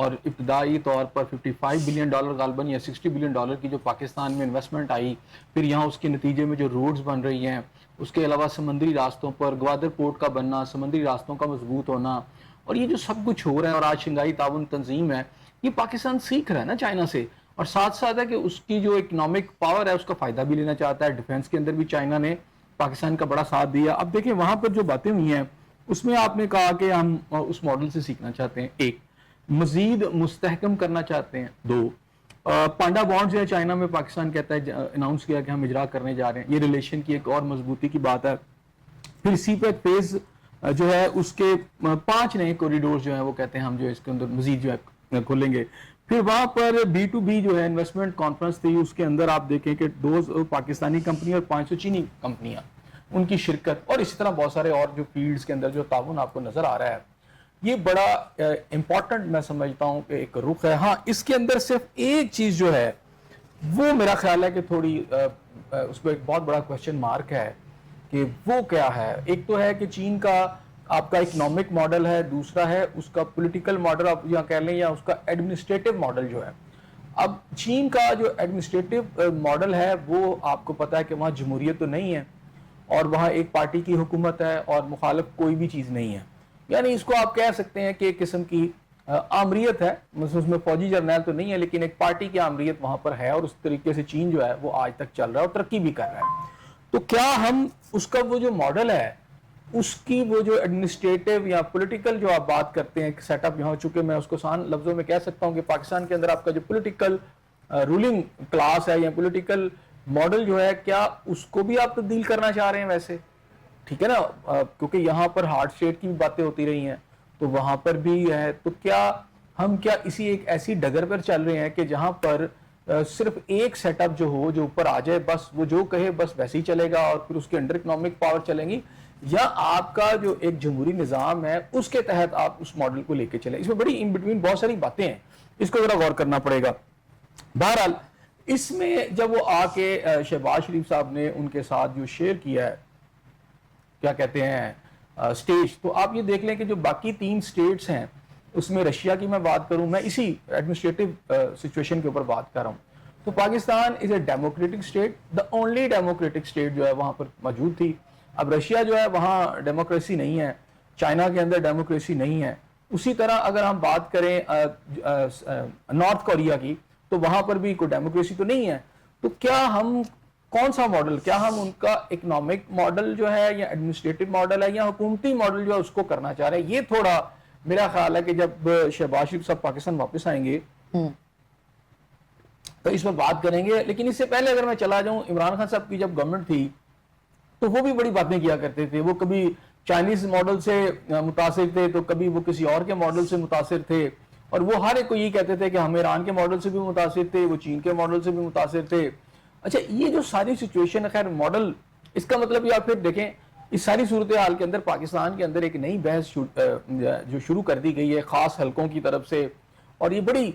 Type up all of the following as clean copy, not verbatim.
اور ابتدائی طور پر $55 بلین غالباً یا $60 بلین کی جو پاکستان میں انویسٹمنٹ آئی، پھر یہاں اس کے نتیجے میں جو روڈز بن رہی ہیں، اس کے علاوہ سمندری راستوں پر گوادر پورٹ کا بننا، سمندری راستوں کا مضبوط ہونا، اور یہ جو سب کچھ ہو رہا ہے، اور آج شنگھائی تعاون تنظیم ہے، یہ پاکستان سیکھ رہا ہے نا چائنا سے، اور ساتھ ساتھ ہے کہ اس کی جو اکنامک پاور ہے اس کا فائدہ بھی لینا چاہتا ہے۔ ڈیفنس کے اندر بھی چائنا نے پاکستان کا بڑا ساتھ دیا۔ اب دیکھیں وہاں پر جو باتیں ہوئی ہیں اس میں آپ نے کہا کہ ہم اس ماڈل سے سیکھنا چاہتے ہیں، ایک مزید مستحکم کرنا چاہتے ہیں، دو پانڈا بانڈ جو ہے چائنا میں پاکستان کہتا ہے اناؤنس کیا کہ ہم اجرا کرنے جا رہے ہیں، یہ ریلیشن کی ایک اور مضبوطی کی بات ہے۔ پھر سی پیک فیز جو ہے اس کے 5 نئے کوریڈور جو ہیں وہ کہتے ہیں ہم جو اس کے اندر مزید جو ہے کھولیں گے۔ پھر وہاں پر B2B جو ہے انویسٹمنٹ کانفرنس تھی، اس کے اندر آپ دیکھیں کہ 2 پاکستانی کمپنی اور 500 چینی کمپنیاں ان کی شرکت، اور اسی طرح بہت سارے اور جو فیلڈز کے اندر جو تعاون آپ کو نظر آ رہا ہے، یہ بڑا امپورٹنٹ میں سمجھتا ہوں کہ ایک رخ ہے۔ ہاں اس کے اندر صرف ایک چیز جو ہے وہ میرا خیال ہے کہ تھوڑی اس کو ایک بہت بڑا کوشچن مارک ہے کہ وہ کیا ہے۔ ایک تو ہے کہ چین کا آپ کا اکنامک ماڈل ہے، دوسرا ہے اس کا پولیٹیکل ماڈل آپ یا کہہ لیں، یا اس کا ایڈمنسٹریٹو ماڈل جو ہے۔ اب چین کا جو ایڈمنسٹریٹو ماڈل ہے وہ آپ کو پتا ہے کہ وہاں جمہوریت تو نہیں ہے، اور وہاں ایک پارٹی کی حکومت ہے اور مخالف کوئی بھی چیز نہیں ہے، یعنی اس کو آپ کہہ سکتے ہیں کہ ایک قسم کی آمریت ہے، اس میں فوجی جرنیل تو نہیں ہے لیکن ایک پارٹی کی آمریت وہاں پر ہے، اور اس طریقے سے چین جو ہے وہ آج تک چل رہا ہے اور ترقی بھی کر رہا ہے۔ تو کیا ہم اس کا وہ جو ماڈل ہے، اس کی وہ جو ایڈمنسٹریٹو یا پولیٹیکل جو آپ بات کرتے ہیں سیٹ اپ یہاں، چونکہ میں اس کو آسان لفظوں میں کہہ سکتا ہوں کہ پاکستان کے اندر آپ کا جو پولیٹیکل رولنگ کلاس ہے یا پولیٹیکل ماڈل جو ہے، کیا اس کو بھی آپ تبدیل کرنا چاہ رہے ہیں ویسے؟ ٹھیک ہے نا، کیونکہ یہاں پر ہارڈ اسٹیٹ کی بھی باتیں ہوتی رہی ہیں تو وہاں پر بھی ہے، تو کیا ہم اسی ایک ایسی ڈگر پر چل رہے ہیں کہ جہاں پر صرف ایک سیٹ اپ جو ہو، جو اوپر آ جائے، بس وہ جو کہے بس ویسے ہی چلے گا اور پھر اس کے انڈر اکنامک پاور چلیں گی، یا آپ کا جو ایک جمہوری نظام ہے اس کے تحت آپ اس ماڈل کو لے کے چلیں؟ اس میں بڑی ان بٹوین بہت ساری باتیں ہیں، اس کو ذرا غور کرنا پڑے گا۔ بہرحال اس میں جب وہ آ کے شہباز شریف صاحب نے ان کے ساتھ جو شیئر کیا ہے، کیا کہتے ہیں سٹیج، تو آپ یہ دیکھ لیں کہ جو باقی 3 سٹیٹس ہیں اس میں رشیا کی میں بات کروں، میں اسی ایڈمنسٹریٹو سچویشن کے اوپر بات کر رہا ہوں، تو Pakistan is a democratic state, the only democratic state جو ہے وہاں پر موجود تھی۔ اب رشیا جو ہے وہاں ڈیموکریسی نہیں ہے، چائنا کے اندر ڈیموکریسی نہیں ہے۔ اسی طرح اگر ہم بات کریں نارتھ کوریا کی، تو وہاں پر بھی کوئی ڈیموکریسی تو نہیں ہے۔ تو کیا ہم کون سا ماڈل، کیا ہم ان کا اکنامک ماڈل جو ہے یا ایڈمنسٹریٹو ماڈل ہے یا حکومتی ماڈل جو ہے اس کو کرنا چاہ رہے ہیں؟ یہ تھوڑا میرا خیال ہے کہ جب شہباز شریف صاحب پاکستان واپس آئیں گے تو اس پر بات کریں گے۔ لیکن اس سے پہلے اگر میں چلا جاؤں، عمران خان صاحب کی جب گورنمنٹ تھی تو وہ بھی بڑی باتیں کیا کرتے تھے، وہ کبھی چائنیز ماڈل سے متاثر تھے تو کبھی وہ کسی اور کے ماڈل سے متاثر تھے، اور وہ ہر ایک کو یہ کہتے تھے کہ ہم ایران کے ماڈل سے بھی متاثر تھے، وہ چین کے ماڈل سے بھی متاثر تھے۔ اچھا، یہ جو ساری سچویشن ہے، خیر ماڈل، اس کا مطلب یہ آپ پھر دیکھیں اس ساری صورتحال کے اندر پاکستان کے اندر ایک نئی بحث جو شروع کر دی گئی ہے خاص حلقوں کی طرف سے، اور یہ بڑی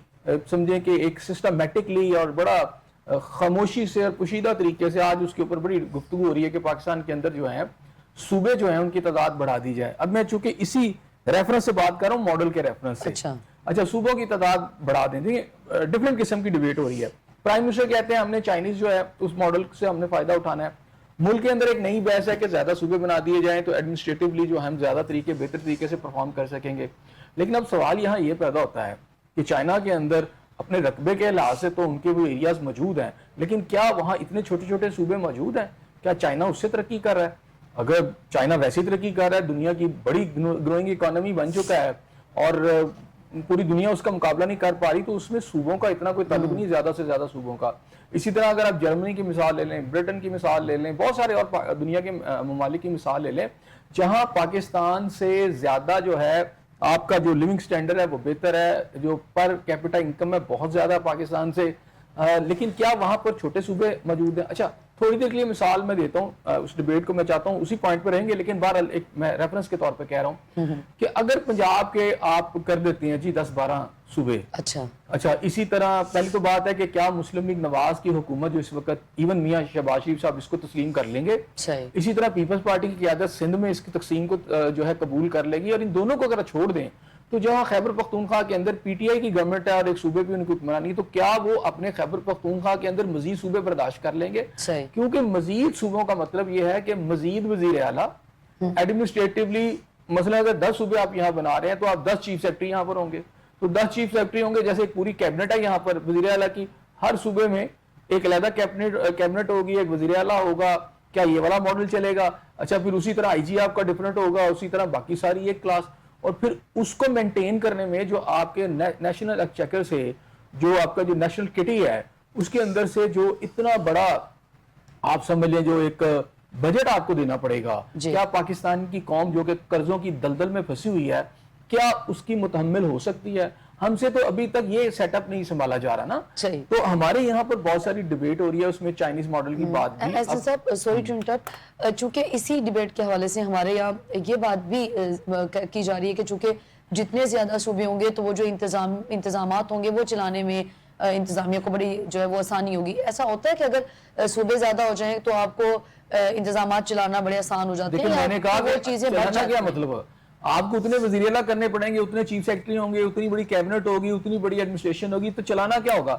سمجھیں کہ ایک سسٹمیٹکلی اور بڑا خاموشی سے اور پوشیدہ طریقے سے آج اس کے اوپر بڑی گفتگو ہو رہی ہے کہ پاکستان کے اندر جو ہیں صوبے جو ہیں ان کی تعداد بڑھا دی جائے۔ اب میں چونکہ اسی ریفرنس سے بات کر رہا ہوں، ماڈل کے ریفرنس سے، اچھا صوبوں کی تعداد بڑھا دیں، ڈفرینٹ قسم کی ڈیبیٹ ہو رہی ہے۔ پرائم منسٹر کہتے ہیں ہم نے چائنیز جو ہے اس ماڈل سے ہم نے فائدہ اٹھانا ہے۔ ملک کے اندر ایک نئی بحث ہے کہ زیادہ صوبے بنا دیے جائیں تو ایڈمنسٹریٹولی جو ہم زیادہ بہتر طریقے سے پرفارم کر سکیں گے۔ لیکن اب سوال یہاں یہ پیدا ہوتا ہے کہ چائنا کے اندر اپنے رقبے کے لحاظ سے تو ان کے وہ ایریاز موجود ہیں، لیکن کیا وہاں اتنے چھوٹے چھوٹے صوبے موجود ہیں؟ کیا چائنا اس سے ترقی کر رہا ہے؟ اگر چائنا ویسی ترقی کر رہا ہے، دنیا کی بڑی گروئنگ اکانومی بن چکا ہے اور پوری دنیا اس کا مقابلہ نہیں کر پا رہی، تو اس میں صوبوں کا اتنا کوئی تعلق نہیں، زیادہ سے زیادہ صوبوں کا۔ اسی طرح اگر آپ جرمنی کی مثال لے لیں، برٹن کی مثال لے لیں، بہت سارے اور دنیا کے ممالک کی مثال لے لیں، جہاں پاکستان سے زیادہ جو ہے آپ کا جو لیونگ سٹینڈرڈ ہے وہ بہتر ہے، جو پر کیپٹا انکم ہے بہت زیادہ پاکستان سے، لیکن کیا وہاں پر چھوٹے صوبے موجود ہیں؟ اچھا تھوڑی دیر کے لیے مثال میں دیتا ہوں، اس ڈیبیٹ کو میں چاہتا ہوں اسی پوائنٹ پہ رہیں گے، لیکن بہرحال ایک میں ریفرنس کے طور پہ کہہ رہا ہوں کہ اگر پنجاب کے آپ کر دیتے ہیں جی 10-12 صوبے، اچھا اسی طرح پہلی تو بات ہے کہ کیا مسلم لیگ نواز کی حکومت جو اس وقت ایون میاں شہباز شریف صاحب اس کو تسلیم کر لیں گے؟ اسی طرح پیپلز پارٹی کی قیادت سندھ میں اس کی تقسیم کو جو ہے قبول کر لے گی، اور ان دونوں کو اگر چھوڑ دیں تو جہاں خیبر پختونخوا کے اندر پی ٹی آئی کی گورنمنٹ ہے اور ایک صوبے پہ ان کو اطمینان نہیں، تو کیا وہ اپنے خیبر پختونخوا کے اندر مزید صوبے برداشت کر لیں گے؟ صحیح. کیونکہ مزید صوبوں کا مطلب یہ ہے کہ مزید وزیر اعلیٰ ایڈمنسٹریٹولی، مثلا اگر 10 صوبے آپ یہاں بنا رہے ہیں تو آپ 10 چیف سیکرٹری یہاں پر ہوں گے، تو 10 چیف سیکرٹری ہوں گے، جیسے ایک پوری کیبنٹ ہے یہاں پر وزیر اعلیٰ کی، ہر صوبے میں ایک علیحدہ کیبنٹ ہوگی، ایک وزیر اعلیٰ ہوگا. کیا یہ والا ماڈل چلے گا؟ اچھا پھر اسی طرح آئی جی آپ کا ڈیفرنٹ ہوگا، اسی طرح باقی ساری ایک کلاس، اور پھر اس کو مینٹین کرنے میں جو آپ کے نیشنل ایکسچیکر سے جو آپ کا جو نیشنل کٹی ہے اس کے اندر سے جو اتنا بڑا آپ سمجھ لیں جو ایک بجٹ آپ کو دینا پڑے گا، کیا پاکستان کی قوم جو کہ قرضوں کی دلدل میں پھنسی ہوئی ہے کیا اس کی متحمل ہو سکتی ہے؟ ہم سے تو ابھی تک یہ سیٹ اپ نہیں سنبھالا جا رہا نا. تو ہمارے یہاں پر بہت ساری ڈیبیٹ ہو رہی ہے، اس میں چائنیز ماڈل کی بات بھی. احسن صاحب سوری ٹو انٹرپٹ، چونکہ اسی ڈیبیٹ کے حوالے سے ہمارے یہاں یہ بات بھی کی جا رہی ہے کہ چونکہ جتنے زیادہ صوبے ہوں گے تو وہ جو انتظامات ہوں گے وہ چلانے میں انتظامیہ کو بڑی جو ہے وہ آسانی ہوگی. ایسا ہوتا ہے کہ اگر صوبے زیادہ ہو جائیں تو آپ کو انتظامات چلانا بڑے آسان ہو جاتے ہیں؟ لیکن میں نے کہا وہ چیزیں بڑھ جاتی ہیں. کیا مطلب ہے؟ آپ کو اتنے وزیر اعلیٰ کرنے پڑیں گے، اتنے چیف سیکرٹری ہوں گے، اتنی بڑی کیبنٹ ہوگی، اتنی بڑی ایڈمنسٹریشن ہوگی، تو چلانا کیا ہوگا؟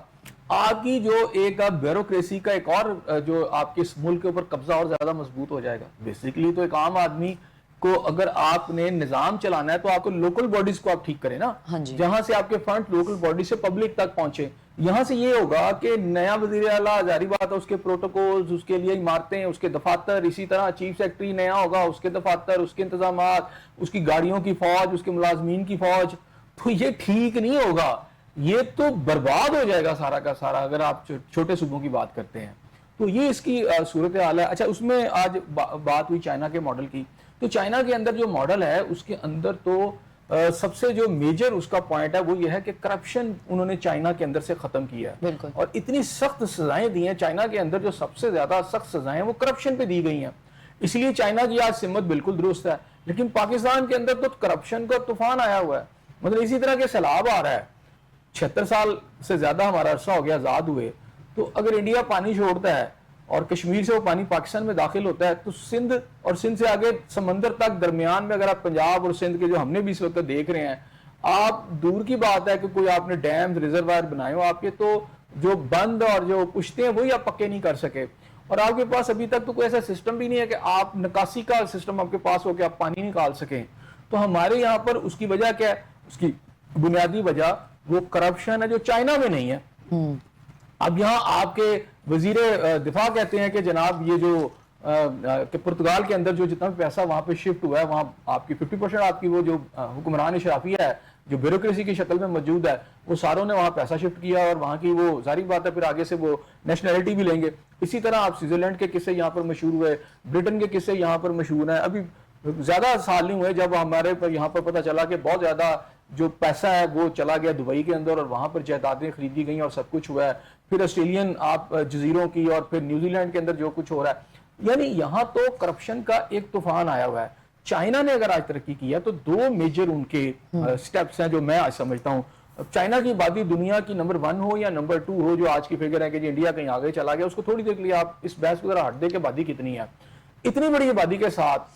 آپ کی جو ایک بیوروکریسی کا ایک اور جو آپ کے ملک کے اوپر قبضہ اور زیادہ مضبوط ہو جائے گا. بیسیکلی تو ایک عام آدمی کو اگر آپ نے نظام چلانا ہے تو آپ کو لوکل باڈیز کو آپ ٹھیک کریں نا، جہاں سے آپ کے فنڈ لوکل باڈی سے پبلک تک پہنچے. یہاں سے یہ ہوگا کہ نیا وزیر اعلیٰ ظاہری بات ہے اس کے پروٹوکولز، اس کے لیے عمارتیں، اس کے دفاتر، اسی طرح چیف سیکرٹری نیا ہوگا، اس کے دفاتر، اس کے انتظامات، اس کی گاڑیوں کی فوج، اس کے ملازمین کی فوج. تو یہ ٹھیک نہیں ہوگا، یہ تو برباد ہو جائے گا سارا کا سارا اگر آپ چھوٹے صوبوں کی بات کرتے ہیں. تو یہ اس کی صورتحال ہے. اچھا اس میں آج بات ہوئی چائنا کے ماڈل کی، تو چائنا کے اندر جو ماڈل ہے اس کے اندر تو سب سے جو میجر اس کا پوائنٹ ہے وہ یہ ہے کہ کرپشن انہوں نے چائنا کے اندر سے ختم کیا ہے، اور اتنی سخت سزائیں دی ہیں چائنا کے اندر. جو سب سے زیادہ سخت سزائیں وہ کرپشن پہ دی گئی ہیں، اس لیے چائنا کی آج سمت بالکل درست ہے. لیکن پاکستان کے اندر تو کرپشن کا طوفان آیا ہوا ہے. مطلب اسی طرح کے سیلاب آ رہا ہے. 76 سال سے زیادہ ہمارا عرصہ ہو گیا آزاد ہوئے، تو اگر انڈیا پانی چھوڑتا ہے اور کشمیر سے وہ پانی پاکستان میں داخل ہوتا ہے تو سندھ اور سندھ سے آگے سمندر تک درمیان میں اگر آپ پنجاب اور سندھ کے جو ہم نے بھی اس وقت دیکھ رہے ہیں، آپ دور کی بات ہے کہ کوئی آپ نے ڈیم ریزروائر بنائے ہو آپ کے، تو جو بند اور جو پشتے ہیں وہی آپ پکے نہیں کر سکے، اور آپ کے پاس ابھی تک تو کوئی ایسا سسٹم بھی نہیں ہے کہ آپ نکاسی کا سسٹم آپ کے پاس ہو کہ آپ پانی نکال سکیں. تو ہمارے یہاں پر اس کی وجہ کیا ہے؟ اس کی بنیادی وجہ وہ کرپشن ہے جو چائنا میں نہیں ہے. اب یہاں آپ کے وزیر دفاع کہتے ہیں کہ جناب یہ جو کہ پرتگال کے اندر جو جتنا بھی پیسہ وہاں پہ شفٹ ہوا ہے، وہاں آپ کی 50% آپ کی وہ جو حکمران اشرافیہ ہے جو بیوروکریسی کی شکل میں موجود ہے وہ ساروں نے وہاں پیسہ شفٹ کیا، اور وہاں کی وہ ظاہری بات ہے پھر آگے سے وہ نیشنلٹی بھی لیں گے. اسی طرح آپ سوئٹزرلینڈ کے قصے یہاں پر مشہور ہوئے، برٹن کے قصے یہاں پر مشہور ہیں. ابھی زیادہ سال نہیں ہوئے جب ہمارے پر یہاں پر پتہ چلا کہ بہت زیادہ جو پیسہ ہے وہ چلا گیا دبئی کے اندر اور وہاں پر جائیدادیں خریدی گئیں اور سب کچھ ہوا ہے. پھر آسٹریلین آپ جزیروں کی اور پھر نیوزی لینڈ کے اندر جو کچھ ہو رہا ہے، یعنی یہاں تو کرپشن کا ایک طوفان آیا ہوا ہے. چائنا نے اگر آج ترقی کی ہے تو 2 میجر ان کے سٹیپس ہیں جو میں آج سمجھتا ہوں. چائنا کی آبادی دنیا کی نمبر 1 ہو یا نمبر 2 ہو، جو آج کی فگر ہے کہ جی انڈیا کہیں آگے چلا گیا، اس کو تھوڑی دیر کے لیے آپ اس بحث کو ذرا ہٹ دے کہ آبادی کتنی ہے. اتنی بڑی آبادی کے ساتھ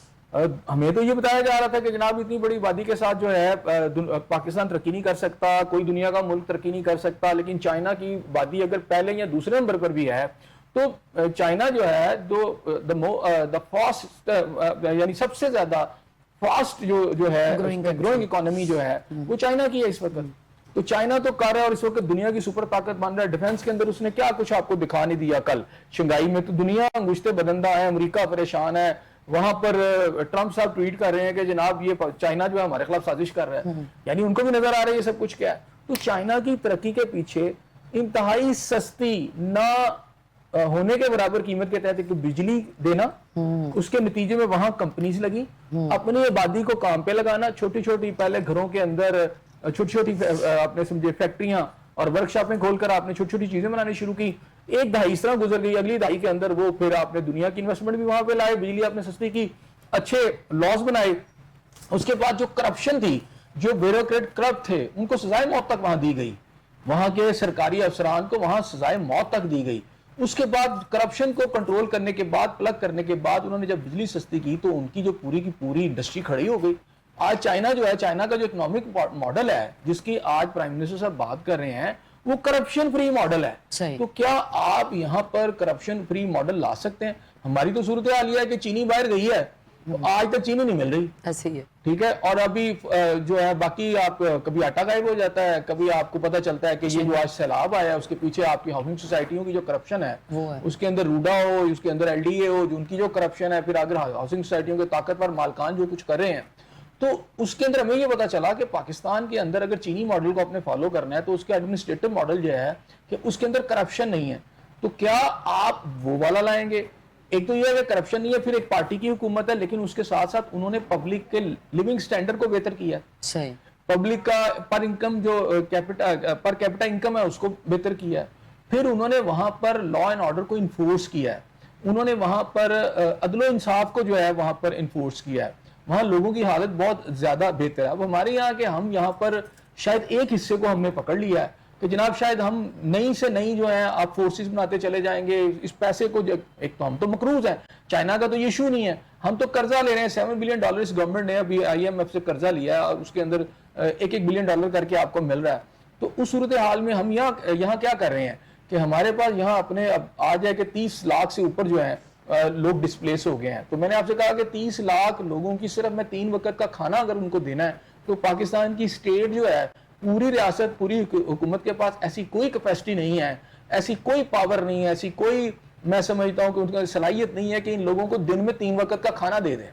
ہمیں تو یہ بتایا جا رہا تھا کہ جناب اتنی بڑی آبادی کے ساتھ جو ہے پاکستان ترقی نہیں کر سکتا، کوئی دنیا کا ملک ترقی نہیں کر سکتا. لیکن چائنا کی آبادی اگر پہلے یا دوسرے نمبر پر بھی ہے تو چائنا جو ہے دا فاسٹ یعنی سب سے زیادہ فاسٹ جو ہے گروئنگ اکانومی جو ہے وہ چائنا کی ہے اس وقت. تو چائنا تو کر رہا ہے اور اس وقت دنیا کی سپر طاقت بن رہا ہے. ڈیفنس کے اندر اس نے کیا کچھ آپ کو دکھا نہیں دیا. کل شنگائی میں تو دنیا انگشتے بدندہ ہے، امریکہ پریشان ہے. وہاں پر ٹرمپ صاحب ٹویٹ کر رہے ہیں کہ جناب یہ چائنا جو ہے ہمارے خلاف سازش کر رہا ہے. یعنی ان کو بھی نظر آ رہا ہے یہ سب کچھ کیا ہے. تو چائنا کی ترقی کے پیچھے انتہائی سستی نہ ہونے کے برابر قیمت کے تحت ایک بجلی دینا، اس کے نتیجے میں وہاں کمپنیز لگی، اپنی آبادی کو کام پہ لگانا. چھوٹی چھوٹی پہلے گھروں کے اندر چھوٹی چھوٹی آپ نے سمجھے فیکٹریاں اور ورک شاپیں کھول کر آپ نے چھوٹی چھوٹی چیزیں بنانی شروع کی. 1 دہائی اس طرح گزر گئی، اگلی دہائی کے اندر وہ پھر آپ نے دنیا کی انویسٹمنٹ بھی وہاں پہ لائے، بجلی آپ نے سستی کی، اچھے لاز بنائے. اس کے بعد جو کرپشن تھی، جو بیوروکریٹ کرپٹ تھے، ان کو سزائے موت تک وہاں دی گئی. وہاں کے سرکاری افسران کو وہاں سزائے موت تک دی گئی. اس کے بعد کرپشن کو کنٹرول کرنے کے بعد، پلگ کرنے کے بعد انہوں نے جب بجلی سستی کی تو ان کی جو پوری کی پوری انڈسٹری کھڑی ہو گئی. آج چائنا جو ہے, چائنا کا جو اکنامک ماڈل ہے جس کی آج پرائم منسٹر صاحب بات کر رہے ہیں, وہ کرپشن فری ماڈل ہے. صحیح. تو کیا آپ یہاں پر کرپشن فری ماڈل لا سکتے ہیں؟ ہماری تو صورتحال یہ ہے کہ چینی باہر گئی ہے, آج تک چینی نہیں مل رہی. ایسے ہی ہے. ٹھیک ہے, اور ابھی جو ہے باقی آپ کبھی آٹا غائب ہو جاتا ہے, کبھی آپ کو پتہ چلتا ہے کہ یہ جو آج سیلاب آیا ہے اس کے پیچھے آپ کی ہاؤسنگ سوسائٹیوں کی جو کرپشن ہے, اس کے اندر روڈا ہو, اس کے اندر ایل ڈی اے ہو, جو ان کی جو کرپشن ہے, پھر اگر ہاؤسنگ سوسائٹیوں کے طاقتور مالکان جو کچھ کر رہے ہیں, تو اس کے اندر ہمیں یہ پتا چلا کہ پاکستان کے اندر اگر چینی ماڈل کو اپنے فالو کرنا ہے تو اس کے ایڈمنسٹریٹو ماڈل جو ہے کہ اس کے اندر کرپشن نہیں ہے. تو کیا آپ وہ والا لائیں گے؟ ایک تو یہ ہے کہ کرپشن نہیں ہے, پھر ایک پارٹی کی حکومت ہے, لیکن اس کے ساتھ ساتھ انہوں نے پبلک کے لیونگ سٹینڈرڈ کو بہتر کیا ہے. صحیح. پبلک کا پر انکم جو پر کیپٹا انکم ہے اس کو بہتر کیا ہے. پھر انہوں نے وہاں پر لا اینڈ آرڈر کو انفورس کیا ہے, انہوں نے وہاں پر عدل و انصاف کو جو ہے وہاں پر انفورس کیا ہے, وہاں لوگوں کی حالت بہت زیادہ بہتر ہے. اب ہمارے یہاں کہ ہم یہاں پر شاید ایک حصے کو ہم نے پکڑ لیا ہے کہ جناب شاید ہم نئی سے نئی جو ہے آپ فورسز بناتے چلے جائیں گے, اس پیسے کو ایک تو ہم تو مقروض ہیں, چائنا کا تو یہ ایشو نہیں ہے, ہم تو قرضہ لے رہے ہیں $7 بلین اس گورنمنٹ نے ابھی IMF سے قرضہ لیا ہے, اور اس کے اندر $1 بلین کر کے آپ کو مل رہا ہے. تو اس صورتحال میں ہم یہاں کیا کر رہے ہیں کہ ہمارے پاس یہاں اپنے اب آ جائے کہ 30 لاکھ سے اوپر جو ہیں لوگ ڈسپلیس ہو گئے ہیں. تو میں نے آپ سے کہا کہ 30 لاکھ لوگوں کی صرف میں 3 وقت کا کھانا اگر ان کو دینا ہے, تو پاکستان کی اسٹیٹ جو ہے, پوری ریاست, پوری حکومت کے پاس ایسی کوئی کیپیسٹی نہیں ہے, ایسی کوئی پاور نہیں ہے, ایسی کوئی میں سمجھتا ہوں کہ ان کی صلاحیت نہیں ہے کہ ان لوگوں کو دن میں 3 وقت کا کھانا دے دیں.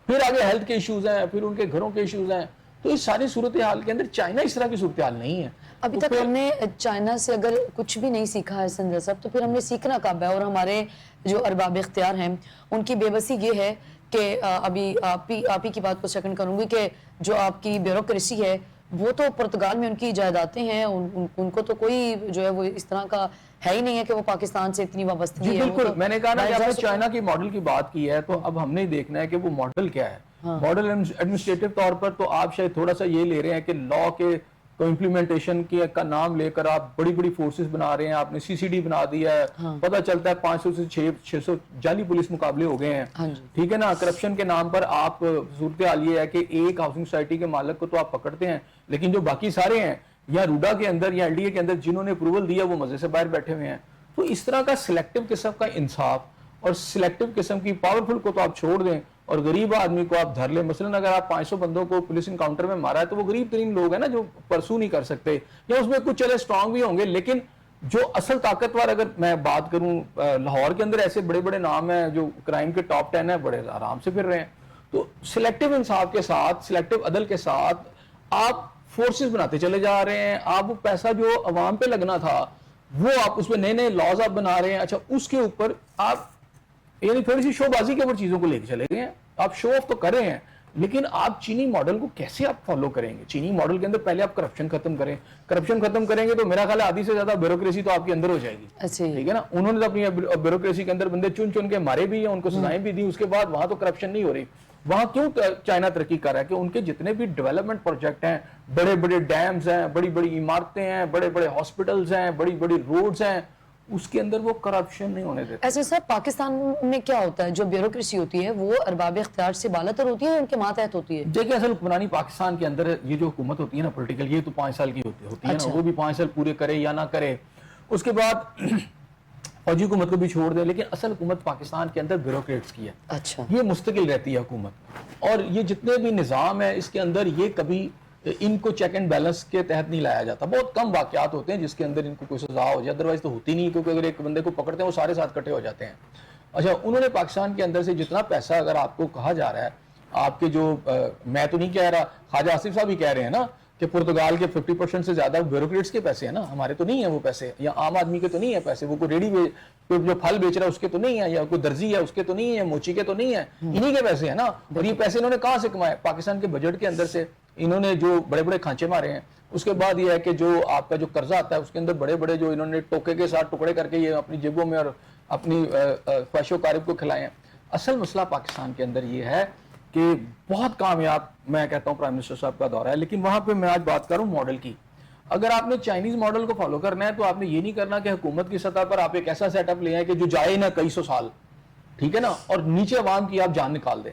پھر آگے ہیلتھ کے ایشوز ہیں, پھر ان کے گھروں کے ایشوز ہیں. تو اس ساری صورتحال کے اندر چائنا اس طرح کی صورتحال نہیں ہے. ابھی تک ہم نے چائنا سے اگر کچھ بھی نہیں سیکھا ہے سندر صاحب, تو پھر ہم نے سیکھنا کب ہے؟ اور ہمارے جو ارباب اختیار ہیں ان کی بے بسی یہ ہے کہ ابھی آپ ہی کی بات کو سیکنڈ کروں گی کہ جو آپ کی بیوروکریسی ہے وہ تو پرتگال میں ان کی جائیدادیں ہیں, ان کو تو کوئی جو ہے وہ اس طرح کا ہے ہی نہیں ہے کہ وہ پاکستان سے اتنی وابستگی ہے. جی بالکل, میں نے کہا نا کہ آپ نے چائنا کی ماڈل کی بات کی ہے, تو اب ہم نے دیکھنا ہے کہ وہ ماڈل کیا ہے. ماڈل ایڈمنسٹریٹو طور پر تو آپ شاید تھوڑا سا یہ لے رہے ہیں کہ لا کے امپلیمنٹیشن کا نام لے کر آپ بڑی بڑی فورسز بنا رہے ہیں, آپ نے CCD بنا دیا ہے, پتہ چلتا ہے 500 سے 600 جعلی پولیس مقابلے ہو گئے ہیں. ٹھیک ہے نا, کرپشن کے نام پر آپ صورتحال یہ ہے کہ ایک ہاؤسنگ سوسائٹی کے مالک کو تو آپ پکڑتے ہیں, لیکن جو باقی سارے ہیں یا روڈا کے اندر یا LDA کے اندر جنہوں نے اپروول دیا وہ مزے سے باہر بیٹھے ہوئے ہیں. تو اس طرح کا سلیکٹو قسم کا انصاف اور سلیکٹو قسم کی پاورفل کو تو آپ چھوڑ دیں اور غریب آدمی کو آپ دھر لیں. مثلا اگر آپ 500 بندوں کو پولیس انکاؤنٹر میں مارا ہے تو وہ غریب ترین لوگ ہیں نا جو پرسو نہیں کر سکتے, یا اس میں کچھ چلے اسٹرانگ بھی ہوں گے, لیکن جو اصل طاقتور, اگر میں بات کروں لاہور کے اندر ایسے بڑے بڑے نام ہیں جو کرائم کے ٹاپ 10 ہیں, بڑے آرام سے پھر رہے ہیں. تو سلیکٹو انصاف کے ساتھ, سلیکٹو عدل کے ساتھ آپ فورسز بناتے چلے جا رہے ہیں. آپ وہ پیسہ جو عوام پہ لگنا تھا وہ آپ اس میں نئے نئے لاز آپ بنا رہے ہیں. اچھا, اس کے اوپر آپ یعنی تھوڑی سی شو بازی کے اوپر چیزوں کو لے کے چلے گئے ہیں. آپ شو آف تو کر رہے ہیں, لیکن آپ چینی ماڈل کو کیسے آپ فالو کریں گے؟ چینی ماڈل کے اندر پہلے آپ کرپشن ختم کریں. کرپشن ختم کریں گے تو میرا خیال ہے آدھی سے زیادہ بیوروکریسی تو آپ کے اندر ہو جائے گی. ٹھیک ہے نا, انہوں نے تو اپنی بیوروکریسی کے اندر بندے چن چن کے مارے بھی ہیں, ان کو سزائیں بھی دی, اس کے بعد وہاں تو کرپشن نہیں ہو رہی. وہاں کیوں چائنا ترقی کر رہا ہے کہ ان کے جتنے بھی ڈیولپمنٹ پروجیکٹ ہیں, بڑے بڑے ڈیمز ہیں, بڑی بڑی عمارتیں ہیں, بڑے بڑے ہاسپٹلز ہیں, بڑی بڑی روڈز ہیں, اس کے اندر وہ کرپشن نہیں ہونے دیتے. ایسے صاحب پاکستان میں کیا ہوتا ہے, جو بیوروکریسی ہوتی ہے وہ ارباب اختیار سے بالاتر ہوتی ہے یا ان کے ماتحت ہوتی ہے؟ دیکھیں اصل حکمرانی پاکستان کے اندر یہ جو حکومت ہوتی ہے نا پولیٹیکل, یہ تو 5 سال کی ہوتی ہے نا, وہ بھی 5 سال پورے کرے یا نہ کرے, اس کے بعد فوجی حکومت کو بھی چھوڑ دیں, لیکن اصل حکومت پاکستان کے اندر بیوروکریٹس کی ہے. اچھا, یہ مستقل رہتی ہے حکومت, اور یہ جتنے بھی نظام ہے اس کے اندر یہ کبھی ان کو چیک اینڈ بیلنس کے تحت نہیں لایا جاتا. بہت کم واقعات ہوتے ہیں جس کے اندر ان کو کوئی سزا ہو جائے, ادروائز تو ہوتی نہیں, کیونکہ اگر ایک بندے کو پکڑتے ہیں وہ سارے ساتھ کٹے ہو جاتے ہیں. اچھا, انہوں نے پاکستان کے اندر سے جتنا پیسہ اگر آپ کو کہا جا رہا ہے, آپ کے جو میں تو نہیں کہہ رہا, خواجہ آصف صاحب ہی کہہ رہے ہیں نا کہ پرتگال کے 50% سے زیادہ بیوروکریٹس کے پیسے ہیں نا, ہمارے تو نہیں ہیں وہ پیسے, یا عام آدمی کے تو نہیں ہیں پیسے, وہ کوئی ریڈی جو پھل بیچ رہا ہے اس کے تو نہیں ہے, یا کوئی درزی ہے اس کے تو نہیں ہے, موچی کے تو نہیں ہے, انہی کے پیسے ہیں نا. اور یہ پیسے انہوں نے کہاں سے کمائے؟ پاکستان کے بجٹ کے اندر سے انہوں نے جو بڑے بڑے کھانچے مارے ہیں. اس کے بعد یہ ہے کہ جو آپ کا جو قرضہ آتا ہے اس کے اندر بڑے بڑے جو انہوں نے ٹوکے کے ساتھ ٹکڑے کر کے یہ اپنی جیبوں میں اور اپنی خواہش و قارب کو کھلائے ہیں. اصل مسئلہ پاکستان کے اندر یہ ہے کہ بہت کامیاب میں کہتا ہوں پرائم منسٹر صاحب کا دورہ ہے, لیکن وہاں پہ میں آج بات کروں ماڈل کی. اگر آپ نے چائنیز ماڈل کو فالو کرنا ہے تو آپ نے یہ نہیں کرنا کہ حکومت کی سطح پر آپ ایک ایسا سیٹ اپ لے آئیں کہ جو جائے نہ کئی سو سال, ٹھیک ہے نا, اور نیچے عوام کی آپ جان نکال دیں.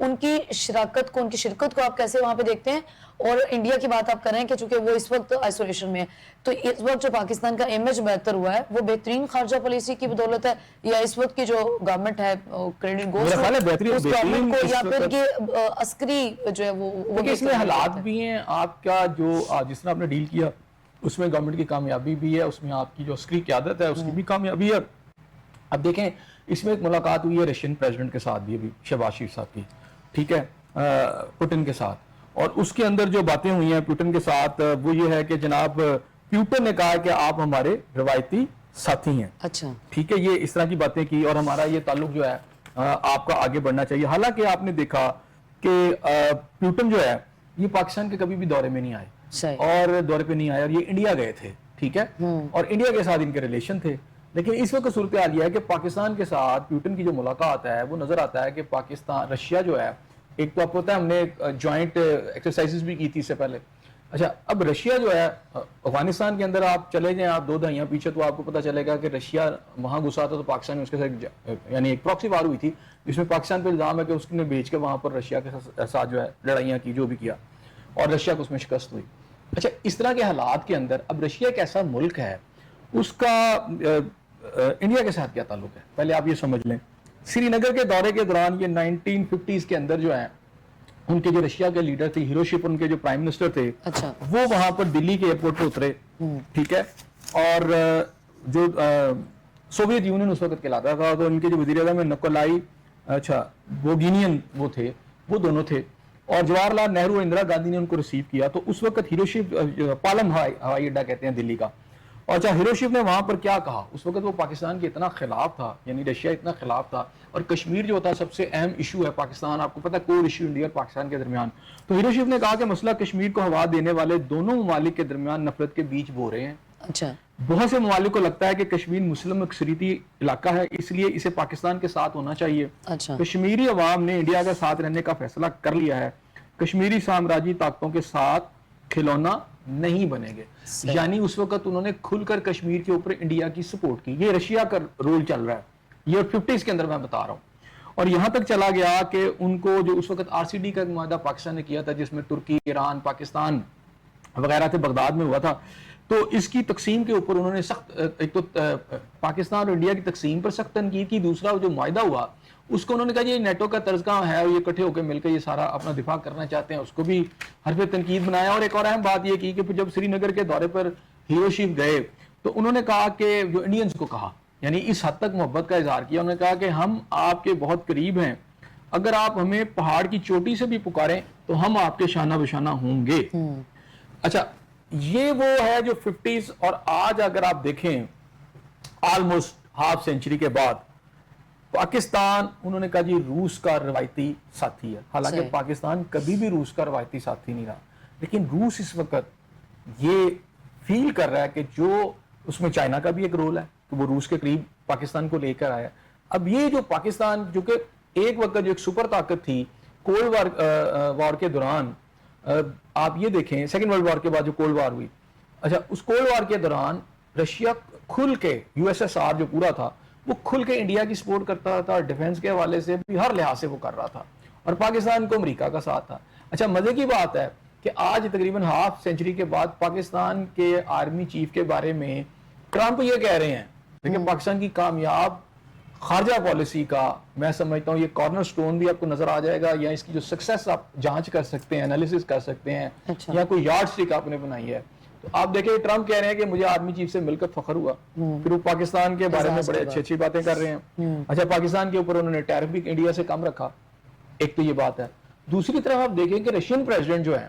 ان کی شراکت کو، ان کی شرکت کو آپ کیسے وہاں پہ دیکھتے ہیں؟ اور انڈیا کی بات آپ کر رہے ہیں کہ چونکہ وہ اس وقت آئسولیشن میں ہے، تو اس وقت جو پاکستان کا امیج بہتر ہوا ہے وہ بہترین خارجہ پالیسی کی بدولت ہے، یا اس وقت کی جو گورنمنٹ ہے کریڈٹ گوز میرا خیال ہے بہترین اس گورنمنٹ کو، یا اس پھر وقت یہ عسکری جو ہے وہ کیونکہ اس میں حالات بھی ہیں، آپ کا جو جس طرح آپ نے ڈیل کیا اس میں گورنمنٹ کی کامیابی بھی ہے، اس میں آپ کی جو عسکری قیادت ہے اس کی بھی کامیابی ہے. اب دیکھیں اس میں ایک ملاقات ہوئی ہے رشین پریزیڈنٹ کے ساتھ بھی ابھی، شہباز شریف صاحب کی، ٹھیک ہے، پوٹن کے ساتھ، اور اس کے اندر جو باتیں ہوئی ہیں پوٹن کے ساتھ وہ یہ ہے کہ جناب پیوٹن نے کہا کہ آپ ہمارے روایتی ساتھی ہیں. اچھا ٹھیک ہے، یہ اس طرح کی باتیں کی، اور ہمارا یہ تعلق جو ہے آپ کا آگے بڑھنا چاہیے. حالانکہ آپ نے دیکھا کہ پیوٹن جو ہے یہ پاکستان کے کبھی بھی دورے میں نہیں آئے، صحیح، اور دورے پہ نہیں آئے، اور یہ انڈیا گئے تھے، ٹھیک ہے، اور انڈیا کے ساتھ ان کے ریلیشن تھے. لیکن اس وقت صورتحال یہ ہے کہ پاکستان کے ساتھ پیوٹن کی جو ملاقات ہے وہ نظر آتا ہے کہ پاکستان رشیا جو ہے، ایک تو آپ کو پتا ہے ہم نے جوائنٹ ایکسرسائزز بھی کی تھی اس سے پہلے. اچھا اب رشیا جو ہے افغانستان کے اندر آپ چلے جائیں آپ 2 دہائیاں پیچھے تو آپ کو پتا چلے گا کہ رشیا وہاں گھسا تھا تو پاکستان میں اس کے ساتھ یعنی ایک پراکسی وار ہوئی تھی جس میں پاکستان پہ الزام ہے کہ اس نے بھیج کے وہاں پر رشیا کے ساتھ جو ہے لڑائیاں کی، جو بھی کیا، اور رشیا کو اس میں شکست ہوئی. اچھا اس طرح کے حالات کے اندر اب رشیا ایک ایسا ملک ہے، اس کا انڈیا کے ساتھ کیا تعلق ہے پہلے آپ یہ سمجھ لیں. سری نگر کے دورے کے دوران یہ 1950s کے اندر جو ہے ان کے جو رشیا کے لیڈر تھے ہیروشیپ، ان کے جو پرائم منسٹر تھے، اچھا وہ وہاں پر دلی کے ایئرپورٹ پہ اترے، ٹھیک ہے، اور جو سوویت یونین اس وقت کہلاتا تھا تو ان کے جو وزیر اعظم نکولائی بوگینین وہ تھے، وہ دونوں تھے، اور جواہر لال نہرو اور اندرا گاندھی نے ان کو ریسیو کیا. تو اس وقت ہیروشیپ پالم ہوائی اڈا کہتے ہیں دلی کا، اور اچھا ہیروشیپ نے وہاں پر کیا کہا، اس وقت وہ پاکستان کے اتنا خلاف تھا، یعنی رشیا اتنا خلاف تھا، اور کشمیر جو ہوتا ہے سب سے اہم ایشو ہے پاکستان، آپ کو پتا ہے کور ایشو انڈیا اور پاکستان کے درمیان. تو ہیروشیپ نے کہا کہ مسئلہ کشمیر کو ہوا دینے والے دونوں ممالک کے درمیان نفرت کے بیچ بو رہے ہیں. اچھا بہت سے ممالک کو لگتا ہے کہ کشمیر مسلم اکثریتی علاقہ ہے، اس لیے اسے پاکستان کے ساتھ ہونا چاہیے. اچھا کشمیری عوام نے انڈیا کے ساتھ رہنے کا فیصلہ کر لیا ہے، کشمیری سامراجی طاقتوں کے ساتھ کھلونا نہیں بنیں گے. یعنی اس وقت انہوں نے کھل کر کشمیر کے اوپر انڈیا کی سپورٹ کی. یہ رشیا کا رول چل رہا ہے، یہ 50s کے اندر میں بتا رہا ہوں. اور یہاں تک چلا گیا کہ ان کو جو اس وقت RCD کا معاہدہ پاکستان نے کیا تھا جس میں ترکی، ایران، پاکستان وغیرہ تھے، بغداد میں ہوا تھا، تو اس کی تقسیم کے اوپر انہوں نے سخت، ایک تو پاکستان اور انڈیا کی تقسیم پر سخت تنقید کی، دوسرا جو معاہدہ ہوا اس کو انہوں نے کہا یہ نیٹو کا طرز کہاں ہے، اور یہ اکٹھے ہو کے مل کے یہ سارا اپنا دفاع کرنا چاہتے ہیں، اس کو بھی حرف تنقید بنایا. اور ایک اور اہم بات یہ کی کہ جب سری نگر کے دورے پر ہیروشیپ گئے تو انہوں نے کہا کہ جو انڈینز کو کہا، یعنی اس حد تک محبت کا اظہار کیا، انہوں نے کہا کہ ہم آپ کے بہت قریب ہیں، اگر آپ ہمیں پہاڑ کی چوٹی سے بھی پکاریں تو ہم آپ کے شانہ بشانہ ہوں گے. اچھا یہ وہ ہے جو 50s، اور آج اگر آپ دیکھیں آلموسٹ ہاف سینچری کے بعد پاکستان، انہوں نے کہا جی روس کا روایتی ساتھی ہے. حالانکہ پاکستان کبھی بھی روس کا روایتی ساتھی نہیں رہا، لیکن روس اس وقت یہ فیل کر رہا ہے کہ جو اس میں چائنا کا بھی ایک رول ہے کہ وہ روس کے قریب پاکستان کو لے کر آیا. اب یہ جو پاکستان جو کہ ایک وقت جو ایک سپر طاقت تھی کولڈ وار کے دوران، آپ یہ دیکھیں سیکنڈ ورلڈ وار کے بعد جو کولڈ وار ہوئی، اچھا اس کولڈ وار کے دوران رشیا کھل کے USSR جو پورا تھا وہ کھل کے انڈیا کی سپورٹ کرتا تھا، ڈیفنس کے حوالے سے بھی ہر لحاظ سے وہ کر رہا تھا، اور پاکستان کو امریکہ کا ساتھ تھا. اچھا مزے کی بات ہے کہ آج تقریباً ہاف سینچری کے بعد پاکستان کے آرمی چیف کے بارے میں ٹرمپ یہ کہہ رہے ہیں، لیکن پاکستان کی کامیاب خارجہ پالیسی کا میں سمجھتا ہوں یہ کارنر سٹون بھی آپ کو نظر آ جائے گا، یا اس کی جو سکسیس آپ جانچ کر سکتے ہیں، انالیسس کر سکتے ہیں، یا کوئی یارڈ سٹک آپ نے بنائی ہے. تو آپ دیکھیں ٹرمپ کہہ رہے ہیں کہ مجھے آرمی چیف سے مل کر فخر ہوا، پھر وہ پاکستان کے بارے میں بڑے اچھی باتیں کر رہے ہیں. اچھا پاکستان کے اوپر انہوں نے ٹیرف بھی انڈیا سے کم رکھا، ایک تو یہ بات ہے. دوسری طرف آپ دیکھیں کہ رشین پریزیڈنٹ جو ہے،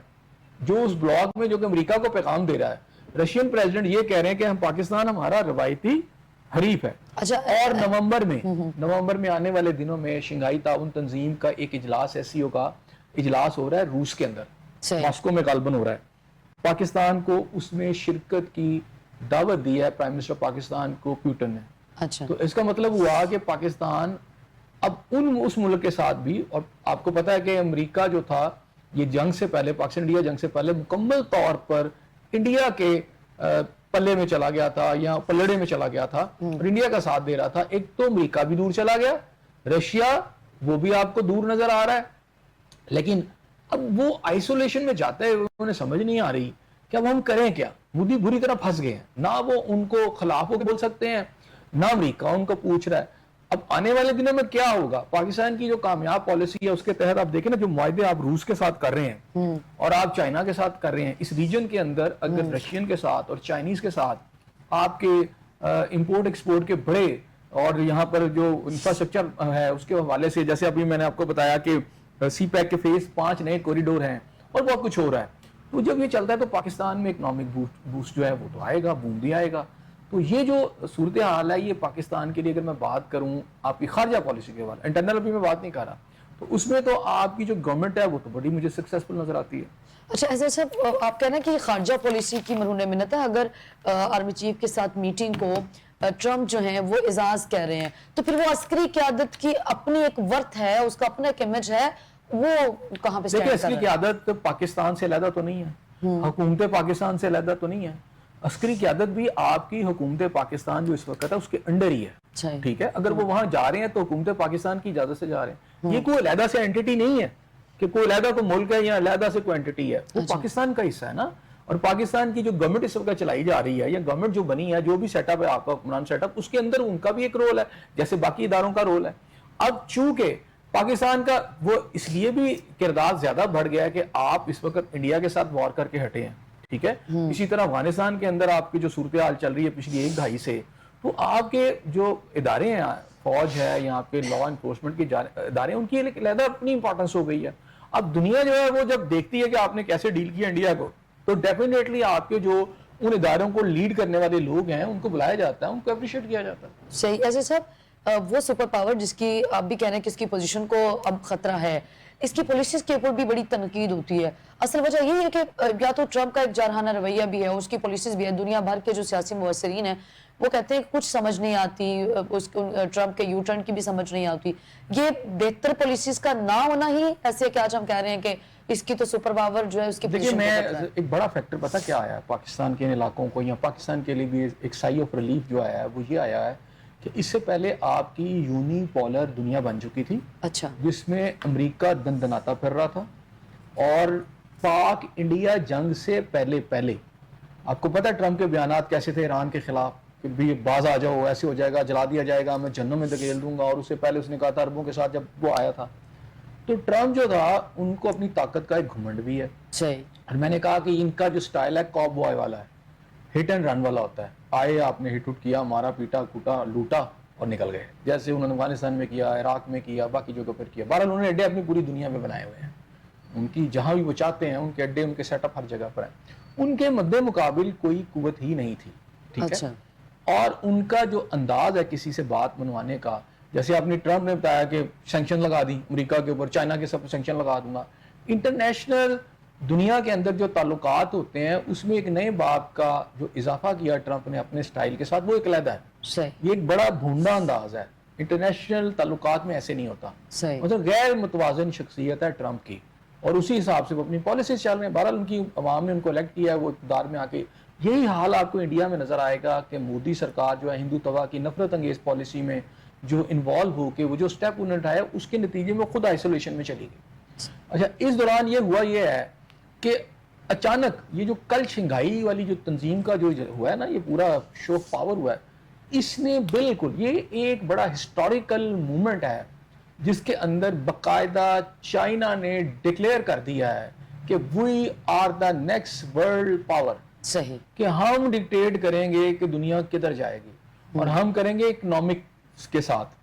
جو اس بلاگ میں جو کہ امریکہ کو پیغام دے رہا ہے، رشین پریزیڈنٹ یہ کہہ رہے ہیں کہ ہم پاکستان ہمارا روایتی حریف ہے. اور نومبر میں آنے والے دنوں میں شنگھائی تعاون تنظیم کا ایک اجلاس SCO کا اجلاس ہو رہا ہے روس کے اندر، ماسکو میں غالباً ہو رہا ہے. پاکستان کو اس میں شرکت کی دعوت دی ہے پرائم منسٹر پاکستان کو پیوٹن نے. اچھا تو اس کا مطلب ہوا کہ پاکستان اب اس ملک کے ساتھ بھی، اور آپ کو پتا ہے کہ امریکہ جو تھا یہ جنگ سے پہلے، پاکستان انڈیا جنگ سے پہلے مکمل طور پر انڈیا کے پلے میں چلا گیا تھا یا پلڑے میں چلا گیا تھا اور انڈیا کا ساتھ دے رہا تھا. ایک تو امریکہ بھی دور چلا گیا، رشیا وہ بھی آپ کو دور نظر آ رہا ہے، لیکن اب وہ آئسولیشن میں جاتے ہیں, انہیں سمجھ نہیں آ رہی کہ اب ہم کریں کیا. مودی بری طرح پھنس گئے ہیں, نہ وہ ان کو خلاف ہو کے بول سکتے ہیں, نہ امریکہ ان کو پوچھ رہا ہے. اب آنے والے دنوں میں کیا ہوگا؟ پاکستان کی جو کامیاب پالیسی ہے اس کے تحت آپ دیکھیں نا, جو معاہدے آپ روس کے ساتھ کر رہے ہیں اور آپ چائنا کے ساتھ کر رہے ہیں, اس ریجن کے اندر اگر رشین کے ساتھ اور چائنیز کے ساتھ آپ کے امپورٹ ایکسپورٹ کے بڑے, اور یہاں پر جو انفراسٹرکچر ہے اس کے حوالے سے, جیسے ابھی میں نے آپ کو بتایا کہ سی پیک کے فیز 5 نئے کوریڈور ہیں اور بہت کچھ ہو رہا ہے, تو جب یہ چلتا ہے تو پاکستان میں اکنامک بوسٹ جو ہے وہ تو آئے گا, بوم بھی آئے گا. تو یہ جو صورتحال ہے یہ پاکستان کے لیے, اگر میں بات کروں آپ کی خارجہ پالیسی کے بارے, انٹرنل ابھی میں بات نہیں کر رہا, تو اس میں تو آپ کی جو گورنمنٹ ہے وہ تو بڑی مجھے سکسیسفل نظر آتی ہے. اچھا ایسا صاحب, آپ کہنا کہ خارجہ پالیسی کی مرہون منت ہے, اگر آرمی چیف کے ساتھ میٹنگ کو ٹرمپ جو ہیں وہ اعزاز کہہ رہے ہیں, تو پھر وہ عسکری قیادت کی اپنی ایک ورت ہے, اس کا اپنا ایک امیج ہے, وہ کہاں پہ دیکھیں سٹینڈ کر عسکری رہا ہے؟ قیادت پاکستان سے علیحدہ تو نہیں ہے, حکومت پاکستان سے علیحدہ تو نہیں ہے. عسکری قیادت بھی آپ کی حکومت پاکستان جو اس وقت ہے اس کے انڈر ہی ہے, ٹھیک ہے. اگر وہ وہاں جا رہے ہیں تو حکومت پاکستان کی اجازت سے جا رہے ہیں. یہ کوئی علیحدہ سے اینٹی نہیں ہے کہ کوئی علیحدہ کوئی ملک ہے یا علیحدہ سے کوئی اینٹی ہے, وہ پاکستان کا حصہ ہے نا. اور پاکستان کی جو گورنمنٹ اس وقت چلائی جا رہی ہے, یا گورنمنٹ جو بنی ہے, جو بھی سیٹ اپ ہے آپ کا حکمران سیٹ اپ, اس کے اندر ان کا بھی ایک رول ہے جیسے باقی اداروں کا رول ہے. اب چونکہ پاکستان کا وہ اس لیے بھی کردار زیادہ بڑھ گیا ہے کہ آپ اس وقت انڈیا کے ساتھ وار کر کے ہٹے ہیں, ٹھیک ہے. اسی طرح افغانستان کے اندر آپ کی جو صورتحال چل رہی ہے پچھلی 1 دہائی سے, تو آپ کے جو ادارے ہیں, فوج ہے یا آپ کے لا انفورسمنٹ کے ادارے, ان کی ایک علیحدہ اپنی امپورٹنس ہو گئی ہے. اب دنیا جو ہے وہ جب دیکھتی ہے کہ آپ نے کیسے ڈیل کیا انڈیا کو, تو ڈیفینیٹلی آپ کے جو ان اداروں کو لیڈ کرنے والے لوگ ہیں ان کو بلایا جاتا ہے, ان کو اپریشیٹ کیا جاتا ہے. صحیح. ایسے صاحب وہ سپر پاور جس کی آپ بھی کہہ رہے ہیں کہ اس کی پوزیشن کو اب خطرہ ہے, اس کی پالیسیز کے اوپر بھی بڑی تنقید ہوتی ہے. اصل وجہ یہ ہے کہ یا تو ٹرمپ کا ایک جارحانہ رویہ بھی ہے, اس کی پالیسیز بھی ہے, دنیا بھر کے جو سیاسی مبصرین ہیں وہ کہتے ہیں کہ کچھ سمجھ نہیں آتی, ٹرمپ کے یو ٹرن کی بھی سمجھ نہیں آتی. یہ بہتر پالیسیز کا نہ ہونا ہی ایسے کہ آج ہم کہہ رہے ہیں کہ اس کی تو سپر پاور جو ہے اس کی دیکھیں, پوزیشن میں ایک بڑا فیکٹر پتہ کیا آیا ہے پاکستان کے علاقوں کو, یا پاکستان کے لیے بھی ایک سائی آف ریلیف جو آیا ہے, وہ یہ آیا ہے کہ اس سے پہلے آپ کی یونی پولر دنیا بن چکی تھی, اچھا, جس میں امریکہ دندناتا پھر رہا تھا, اور پاک انڈیا جنگ سے پہلے آپ کو پتہ ہے ٹرمپ کے بیانات کیسے تھے ایران کے خلاف, کہ بھی باز آ جاؤ, ایسے ہو جائے گا, جلا دیا جائے گا, میں جہنم میں دھکیل دوں گا. اور اس سے پہلے اس نے کہا تھا عربوں کے ساتھ جب وہ آیا تھا, تو ٹرمپ جو تھا ان کو اپنی طاقت کا ایک گھمنڈ بھی ہے. صحیح. اور میں نے کہا کہ ان کا جو سٹائل ہے کاؤ بوائے والا ہے, ہٹ اینڈ رن والا ہوتا ہے. آئے, آپ نے ہٹ کیا, مارا, پیٹا, کوٹا, لوٹا اور نکل گئے, جیسے انہوں نے افغانستان میں کیا, عراق میں کیا, باقی جگہ پر کیا. بہرحال انہوں نے اڈے اپنی پوری دنیا میں بنائے ہوئے ہیں, ان کی جہاں بھی وہ چاہتے ہیں ان کے اڈے, ان کے سیٹ اپ ہر جگہ پر ہیں. ان کے مد مقابل کوئی قوت ہی نہیں تھی, ٹھیک ہے. اور ان کا جو انداز ہے کسی سے بات منوانے کا, جیسے آپ نے ٹرمپ نے بتایا کہ سینکشن لگا دی امریکہ کے اوپر, چائنا کے سب سینکشن لگا دوں گا. انٹرنیشنل دنیا کے اندر جو تعلقات ہوتے ہیں اس میں ایک نئے باب کا جو اضافہ کیا ٹرمپ نے اپنے سٹائل کے ساتھ, وہ ایک علیحدہ ہے. یہ ایک بڑا بھونڈا انداز ہے, انٹرنیشنل تعلقات میں ایسے نہیں ہوتا. مطلب غیر متوازن شخصیت ہے ٹرمپ کی, اور اسی حساب سے وہ اپنی پالیسیز چل رہے ہیں. بہرحال ان کی عوام نے ان کو الیکٹ کیا ہے, وہ اقتدار میں آ کے یہی حال آپ کو انڈیا میں نظر آئے گا کہ مودی سرکار جو ہے ہندو توا کی نفرت انگیز پالیسی میں جو انوالو ہو کے وہ جو سٹیپ انہوں نے اٹھایا, اس کے نتیجے میں خود آئسولیشن میں چلی گئی. اچھا, اس دوران یہ ہوا یہ ہے کہ اچانک یہ جو کل شنگھائی والی جو تنظیم کا جو ہوا ہے نا, یہ پورا شو آف پاور ہوا ہے, اس نے بالکل یہ ایک بڑا ہسٹوریکل مومنٹ ہے جس کے اندر باقاعدہ چائنا نے ڈکلیئر کر دیا ہے کہ we are the next world power. صحیح. کہ ہم ڈکٹیٹ کریں گے کہ دنیا کدھر جائے گی, اور ہم کریں گے اکنامکس کے ساتھ,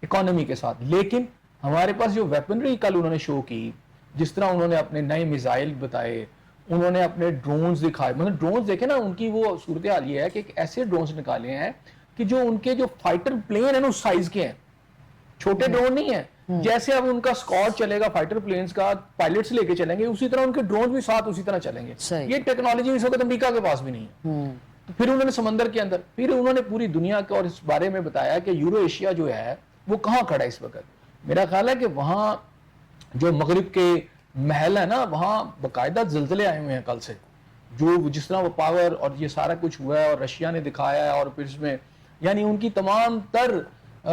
اکانومی کے ساتھ. لیکن ہمارے پاس جو ویپنری کل انہوں نے شو کی, جس طرح انہوں نے اپنے نئے میزائل بتائے, انہوں نے اپنے ڈرونز دکھائے, مطلب ڈرونز دیکھیں نا, ان کی وہ صورتحال یہ ہے کہ ایسے ڈرونز نکالے ہیں کہ جو ان کے جو فائٹر پلین ہیں نا اس سائز کے ہیں, چھوٹے ڈرون نہیں ہیں. جیسے اب ان کا اسکواڈ چلے گا فائٹر پلینز کا, پائلٹس لے کے چلیں گے, اسی طرح ان کے ڈرون بھی ساتھ اسی طرح چلیں گے. یہ ٹیکنالوجی اس وقت امریکہ کے پاس بھی نہیں ہے. تو پھر انہوں نے سمندر کے اندر, پھر انہوں نے پوری دنیا کے اور اس بارے میں بتایا کہ یورو ایشیا جو ہے وہ کہاں کھڑا ہے اس وقت. میرا خیال ہے کہ وہاں جو مغرب کے محل ہے نا, وہاں باقاعدہ زلزلے آئے ہوئے ہیں کل سے, جو جس طرح وہ پاور اور یہ سارا کچھ ہوا ہے, اور رشیا نے دکھایا ہے, اور پھر اس میں یعنی ان کی تمام تر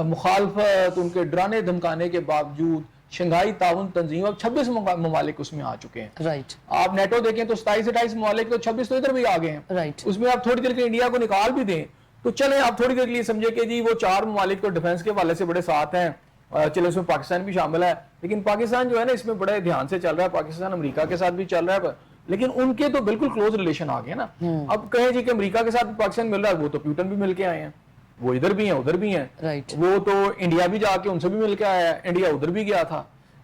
مخالفت, ان کے ڈرانے دھمکانے کے باوجود شنگھائی تعاون تنظیم، اب 26 ممالک اس میں آ چکے ہیں. رائٹ آپ نیٹو دیکھیں تو 27-28 ممالک، تو 26 تو ادھر بھی آ گئے ہیں. رائٹ اس میں آپ تھوڑی دیر کے لیے انڈیا کو نکال بھی دیں تو چلیں آپ تھوڑی دیر کے لیے سمجھے کہ جی وہ 4 ممالک تو ڈیفنس کے حوالے سے بڑے ساتھ ہیں، چلے اس میں پاکستان بھی شامل ہے، لیکن پاکستان جو ہے نا اس میں بڑے دھیان سے چل رہا ہے. پاکستان امریکہ کے ساتھ بھی چل رہا ہے، لیکن ان کے تو بالکل کلوز ریلیشن آ گئے نا. اب کہیں جی کہ امریکہ کے ساتھ پاکستان مل رہا ہے، وہ تو پیوٹن بھی مل کے آئے ہیں، وہ ادھر بھی ہیں ادھر بھی ہیں. رائٹ وہ تو انڈیا بھی جا کے ان سے بھی مل کے آیا ہے، انڈیا ادھر بھی گیا تھا.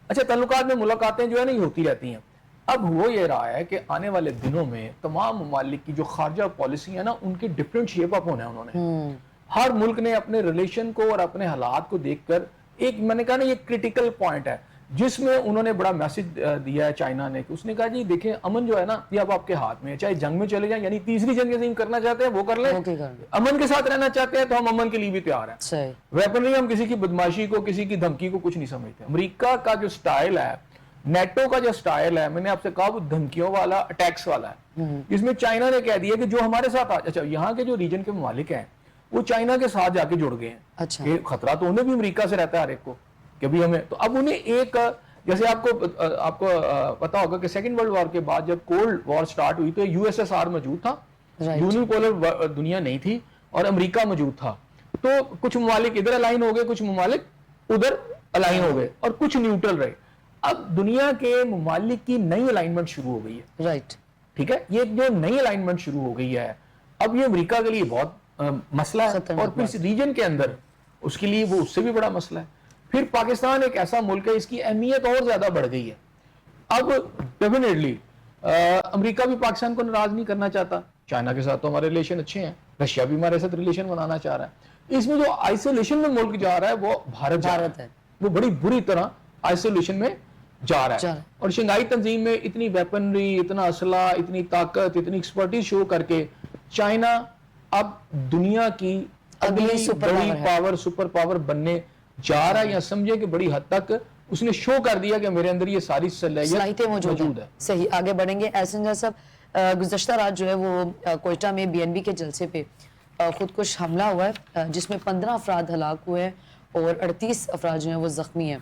اچھا تعلقات میں ملاقاتیں جو ہے نا یہ ہوتی رہتی ہیں. اب ہو یہ رہا ہے کہ آنے والے دنوں میں تمام ممالک کی جو خارجہ پالیسی ہے نا ان کے ڈفرینٹ شیپ اپ ہونا ہے. انہوں نے ہر ملک نے اپنے ریلیشن کو اور اپنے حالات کو دیکھ کر ایک، میں نے کہا نا یہ کرٹیکل پوائنٹ ہے جس میں انہوں نے بڑا میسج دیا ہے چائنا نے، کہ اس نے کہا جی دیکھیں امن جو ہے نا یہ اب آپ کے ہاتھ میں ہے، چاہے جنگ میں چلے جائیں، یعنی تیسری جنگ عظیم کرنا چاہتے ہیں وہ کر لیں، امن کے ساتھ رہنا چاہتے ہیں تو ہم امن کے لیے بھی تیار ہیں. صحیح. ویپنری ہم کسی کی بدماشی کو، کسی کی دھمکی کو کچھ نہیں سمجھتے. امریکہ کا جو سٹائل ہے، نیٹو کا جو سٹائل ہے، میں نے آپ سے کہا وہ دھمکیوں والا، اٹیکس والا ہے. اس میں چائنا نے کہہ دیا کہ جو ہمارے ساتھ اچھا یہاں کے جو ریجن کے ممالک ہیں وہ چائنا کے ساتھ جا کے جڑ گئے ہیں. اچھا کہ خطرہ تو انہیں بھی امریکہ سے رہتا ہے ہر ایک کو، کہ بھی ہمیں تو اب انہیں ایک، جیسے آپ کو پتا ہوگا کہ سیکنڈ ورلڈ وار کے بعد جب کولڈ وار سٹارٹ ہوئی تو یو ایس ایس آر موجود تھا، یونیپولر دنیا نہیں تھی، اور امریکہ موجود تھا. تو کچھ ممالک ادھر الائن ہو گئے، کچھ ممالک ادھر الائن ہو گئے، اور کچھ نیوٹرل رہے. اب دنیا کے ممالک کی نئی الائنمنٹ شروع ہو گئی ہے. رائٹ ٹھیک ہے، یہ جو نئی الائنمنٹ شروع ہو گئی ہے اب یہ امریکہ کے لیے بہت مسئلہ ہے، اور پھر اس ریجن کے اندر اس کے لیے وہ اس سے بھی بڑا مسئلہ ہے. پھر پاکستان ایک ایسا ملک ہے اس کی اہمیت اور زیادہ بڑھ گئی ہے. اب ڈیفینیٹلی امریکہ بھی پاکستان کو ناراض نہیں کرنا چاہتا، چائنا کے ساتھ تو ہمارے ریلیشن اچھے ہیں، رشیا بھی ہمارے ساتھ ریلیشن بنانا چاہ رہا ہے. اس میں جو آئسولیشن میں ملک جا رہا ہے وہ بھارت ہے، وہ بڑی بری طرح آئسولیشن میں جا رہا ہے. اور شنگھائی تنظیم میں اتنی ویپنری، اتنا اسلحہ، اتنی طاقت، اتنی ایکسپرٹیز شو کر کے چائنا اب دنیا کی اگلی بڑی پاور، سپر پاور بننے جا رہا ہے، یا سمجھے کہ بڑی حد تک اس نے شو کر دیا کہ میرے اندر یہ ساری صلاحیتیں موجود ہے. صحیح، آگے بڑھیں گے. احسن صاحب، گزشتہ رات جو ہے وہ کوئٹہ میں بی این بی کے جلسے پہ خودکش حملہ ہوا ہے جس میں 15 افراد ہلاک ہوئے ہیں اور 38 افراد جو ہیں وہ زخمی ہیں.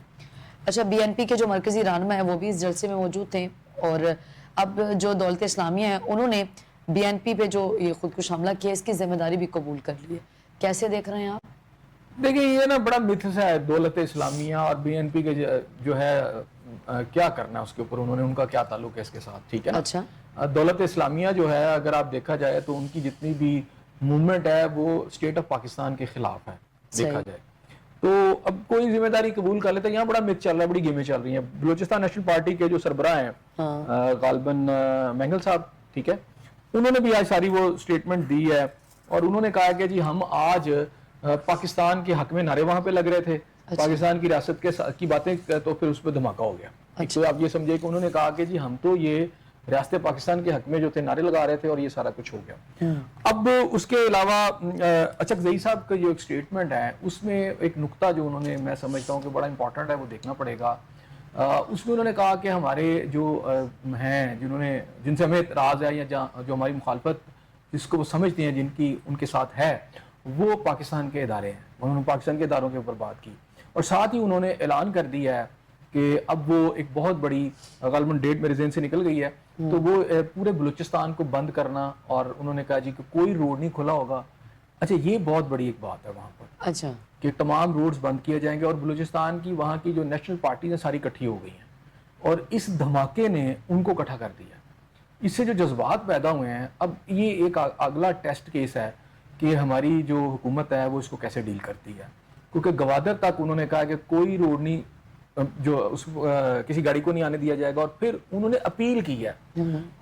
اچھا، بی این پی کے جو مرکزی رہنما ہیں وہ بھی اس جلسے میں موجود تھے، اور اب جو دولت اسلامیہ ہیں انہوں نے بی این پی پہ جو یہ خودکش حملہ کیا اس کی ذمہ داری بھی قبول کر لی ہے. کیسے دیکھ رہے ہیں آپ؟ دیکھیں یہ نا بڑا متھس ہے دولت اسلامیہ اور بی این پی کے جو ہے کیا کرنا ہے اس کے اوپر، انہوں نے، ان کا کیا تعلق ہے اس کے ساتھ. ٹھیک ہے نا. اچھا، دولت اسلامیہ جو ہے اگر آپ دیکھا جائے تو ان کی جتنی بھی موومنٹ ہے وہ اسٹیٹ آف پاکستان کے خلاف ہے دیکھا جائے تو. اب کوئی ذمہ داری قبول کر لیتا ہے، یہاں بڑا مت چل رہا ہے، بڑی گیمیں چل رہی ہیں. بلوچستان نیشنل پارٹی کے جو سربراہ ہیں غالباً مینگل صاحب، ٹھیک ہے، انہوں نے بھی آج ساری وہ اسٹیٹمنٹ دی ہے، اور انہوں نے کہا کہ جی ہم آج پاکستان کے حق میں نعرے وہاں پہ لگ رہے تھے، پاکستان کی ریاست کی باتیں، تو پھر اس پہ دھماکہ ہو گیا. تو آپ یہ سمجھے کہ انہوں نے کہا کہ جی ہم تو یہ ریاست پاکستان کے حق میں جو تھے نعرے لگا رہے تھے، اور یہ سارا کچھ ہو گیا. اب اس کے علاوہ اچک زئی صاحب کا جو ایک سٹیٹمنٹ ہے اس میں ایک نقطہ جو انہوں نے، میں سمجھتا ہوں کہ بڑا امپورٹنٹ ہے، وہ دیکھنا پڑے گا. اس میں انہوں نے کہا کہ ہمارے جو ہیں جن سے ہمیں اعتراض ہے، یا جو ہماری مخالفت جس کو وہ سمجھتے ہیں، جن کی ان کے ساتھ ہے، وہ پاکستان کے ادارے ہیں. انہوں نے پاکستان کے اداروں کے اوپر بات کی، اور ساتھ ہی انہوں نے اعلان کر دیا ہے کہ اب وہ ایک بہت بڑی، غالباً ڈیٹ میرے ذہن سے نکل گئی ہے، تو وہ پورے بلوچستان کو بند کرنا، اور انہوں نے کہا جی کہ کوئی روڈ نہیں کھلا ہوگا. اچھا، یہ بہت بڑی ایک بات ہے وہاں پر. اچھا، کہ تمام روڈز بند کیے جائیں گے، اور بلوچستان کی وہاں کی جو نیشنل پارٹیز ہیں ساری اکٹھی ہو گئی ہیں، اور اس دھماکے نے ان کو اکٹھا کر دیا. اس سے جو جذبات پیدا ہوئے ہیں، اب یہ ایک اگلا ٹیسٹ کیس ہے کہ ہماری جو حکومت ہے وہ اس کو کیسے ڈیل کرتی ہے. کیونکہ گوادر تک انہوں نے کہا کہ کوئی روڈ نہیں، جو کسی گاڑی کو نہیں آنے دیا جائے گا، اور پھر انہوں نے اپیل کی ہے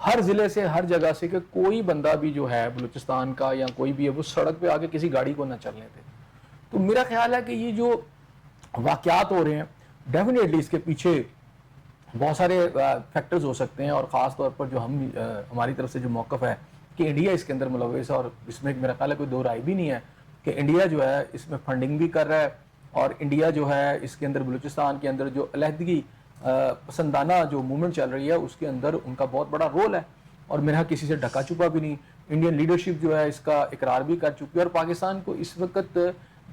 ہر ضلع سے، ہر جگہ سے، کہ کوئی بندہ بھی جو ہے بلوچستان کا یا کوئی بھی ہے وہ سڑک پہ آگے کسی گاڑی کو نہ چلنے دے. تو میرا خیال ہے کہ یہ جو واقعات ہو رہے ہیں ڈیفینیٹلی اس کے پیچھے بہت سارے فیکٹرز ہو سکتے ہیں، اور خاص طور پر جو ہماری طرف سے جو موقف ہے کہ انڈیا اس کے اندر ملوث ہے، اور اس میں میرا خیال ہے کوئی دو رائے بھی نہیں ہے کہ انڈیا جو ہے اس میں فنڈنگ بھی کر رہا ہے، اور انڈیا جو ہے اس کے اندر بلوچستان کے اندر جو علیحدگی پسندانہ جو موومنٹ چل رہی ہے اس کے اندر ان کا بہت بڑا رول ہے، اور میرا کسی سے ڈھکا چھپا بھی نہیں. انڈین لیڈرشپ جو ہے اس کا اقرار بھی کر چکی ہے، اور پاکستان کو اس وقت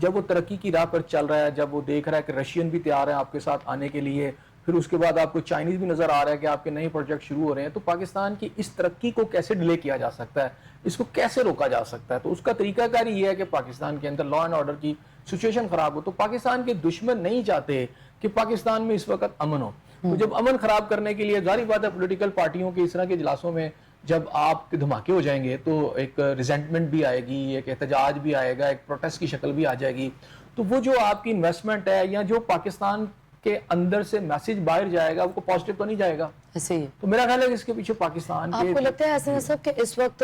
جب وہ ترقی کی راہ پر چل رہا ہے, جب وہ دیکھ رہا ہے کہ رشین بھی تیار ہیں آپ کے ساتھ آنے کے لیے, پھر اس کے بعد آپ کو چائنیز بھی نظر آ رہا ہے کہ آپ کے نئے پروجیکٹ شروع ہو رہے ہیں, تو پاکستان کی اس ترقی کو کیسے ڈیلے کیا جا سکتا ہے, اس کو کیسے روکا جا سکتا ہے؟ تو اس کا طریقہ کار یہ ہے کہ پاکستان کے اندر لا اینڈ آرڈر کی سچویشن خراب ہو. تو پاکستان کے دشمن نہیں چاہتے کہ پاکستان میں اس وقت امن ہو. تو جب امن خراب کرنے کے لیے ظاہری بات ہے پولیٹیکل پارٹیوں کے اس طرح کے اجلاسوں میں جب آپ کے دھماکے ہو جائیں گے تو ایک ریزنٹمنٹ بھی آئے گی, ایک احتجاج بھی آئے گا, ایک پروٹیسٹ کی شکل بھی آ جائے گی. تو وہ جو آپ کی انویسٹمنٹ ہے یا جو پاکستان کے اندر سے میسج باہر جائے گا وہ پازیٹیو تو نہیں جائے گا. تو میرا خیال ہے کہ اس کے پیچھے پاکستان کے... آپ کو لگتا ہے حسن صاحب کہ اس وقت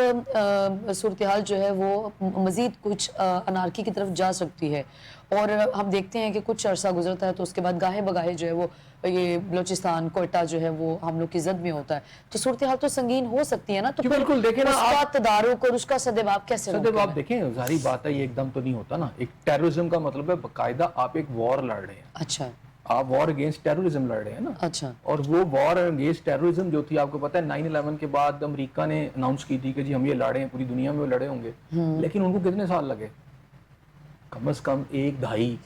صورتحال جو ہے وہ مزید کچھ انارکی کی طرف جا سکتی ہے, اور ہم دیکھتے ہیں کہ کچھ عرصہ گزرتا ہے تو اس کے بعد گاہے بگاہے جو ہے وہ یہ بلوچستان کوئٹہ جو ہے وہ ہم لوگ کی زد میں ہوتا ہے, تو صورتحال تو سنگین ہو سکتی ہے نا, تو بالکل دیکھیں نا اس کا تدارک اور اس کا سدباب کیسے سدب آپ دیکھیں ظاہری بات ہے یہ ایک دم تو نہیں ہوتا نا. ایک ٹیررزم کا مطلب ہے باقاعدہ آپ ایک وار لڑ رہے ہیں. اچھا, آپ وار اگینسٹ ٹیررزم لڑ رہے ہیں نا. اچھا, اور وہ وار اگینسٹ ٹیررزم جو تھی آپ کو پتہ ہے 9/11 کے بعد امریکہ نے اناؤنس کی تھی کہ جی ہم یہ لڑے ہیں, پوری دنیا میں وہ لڑے ہوں گے, لیکن ان کو کتنے سال لگے؟ کم از کم 1-2.5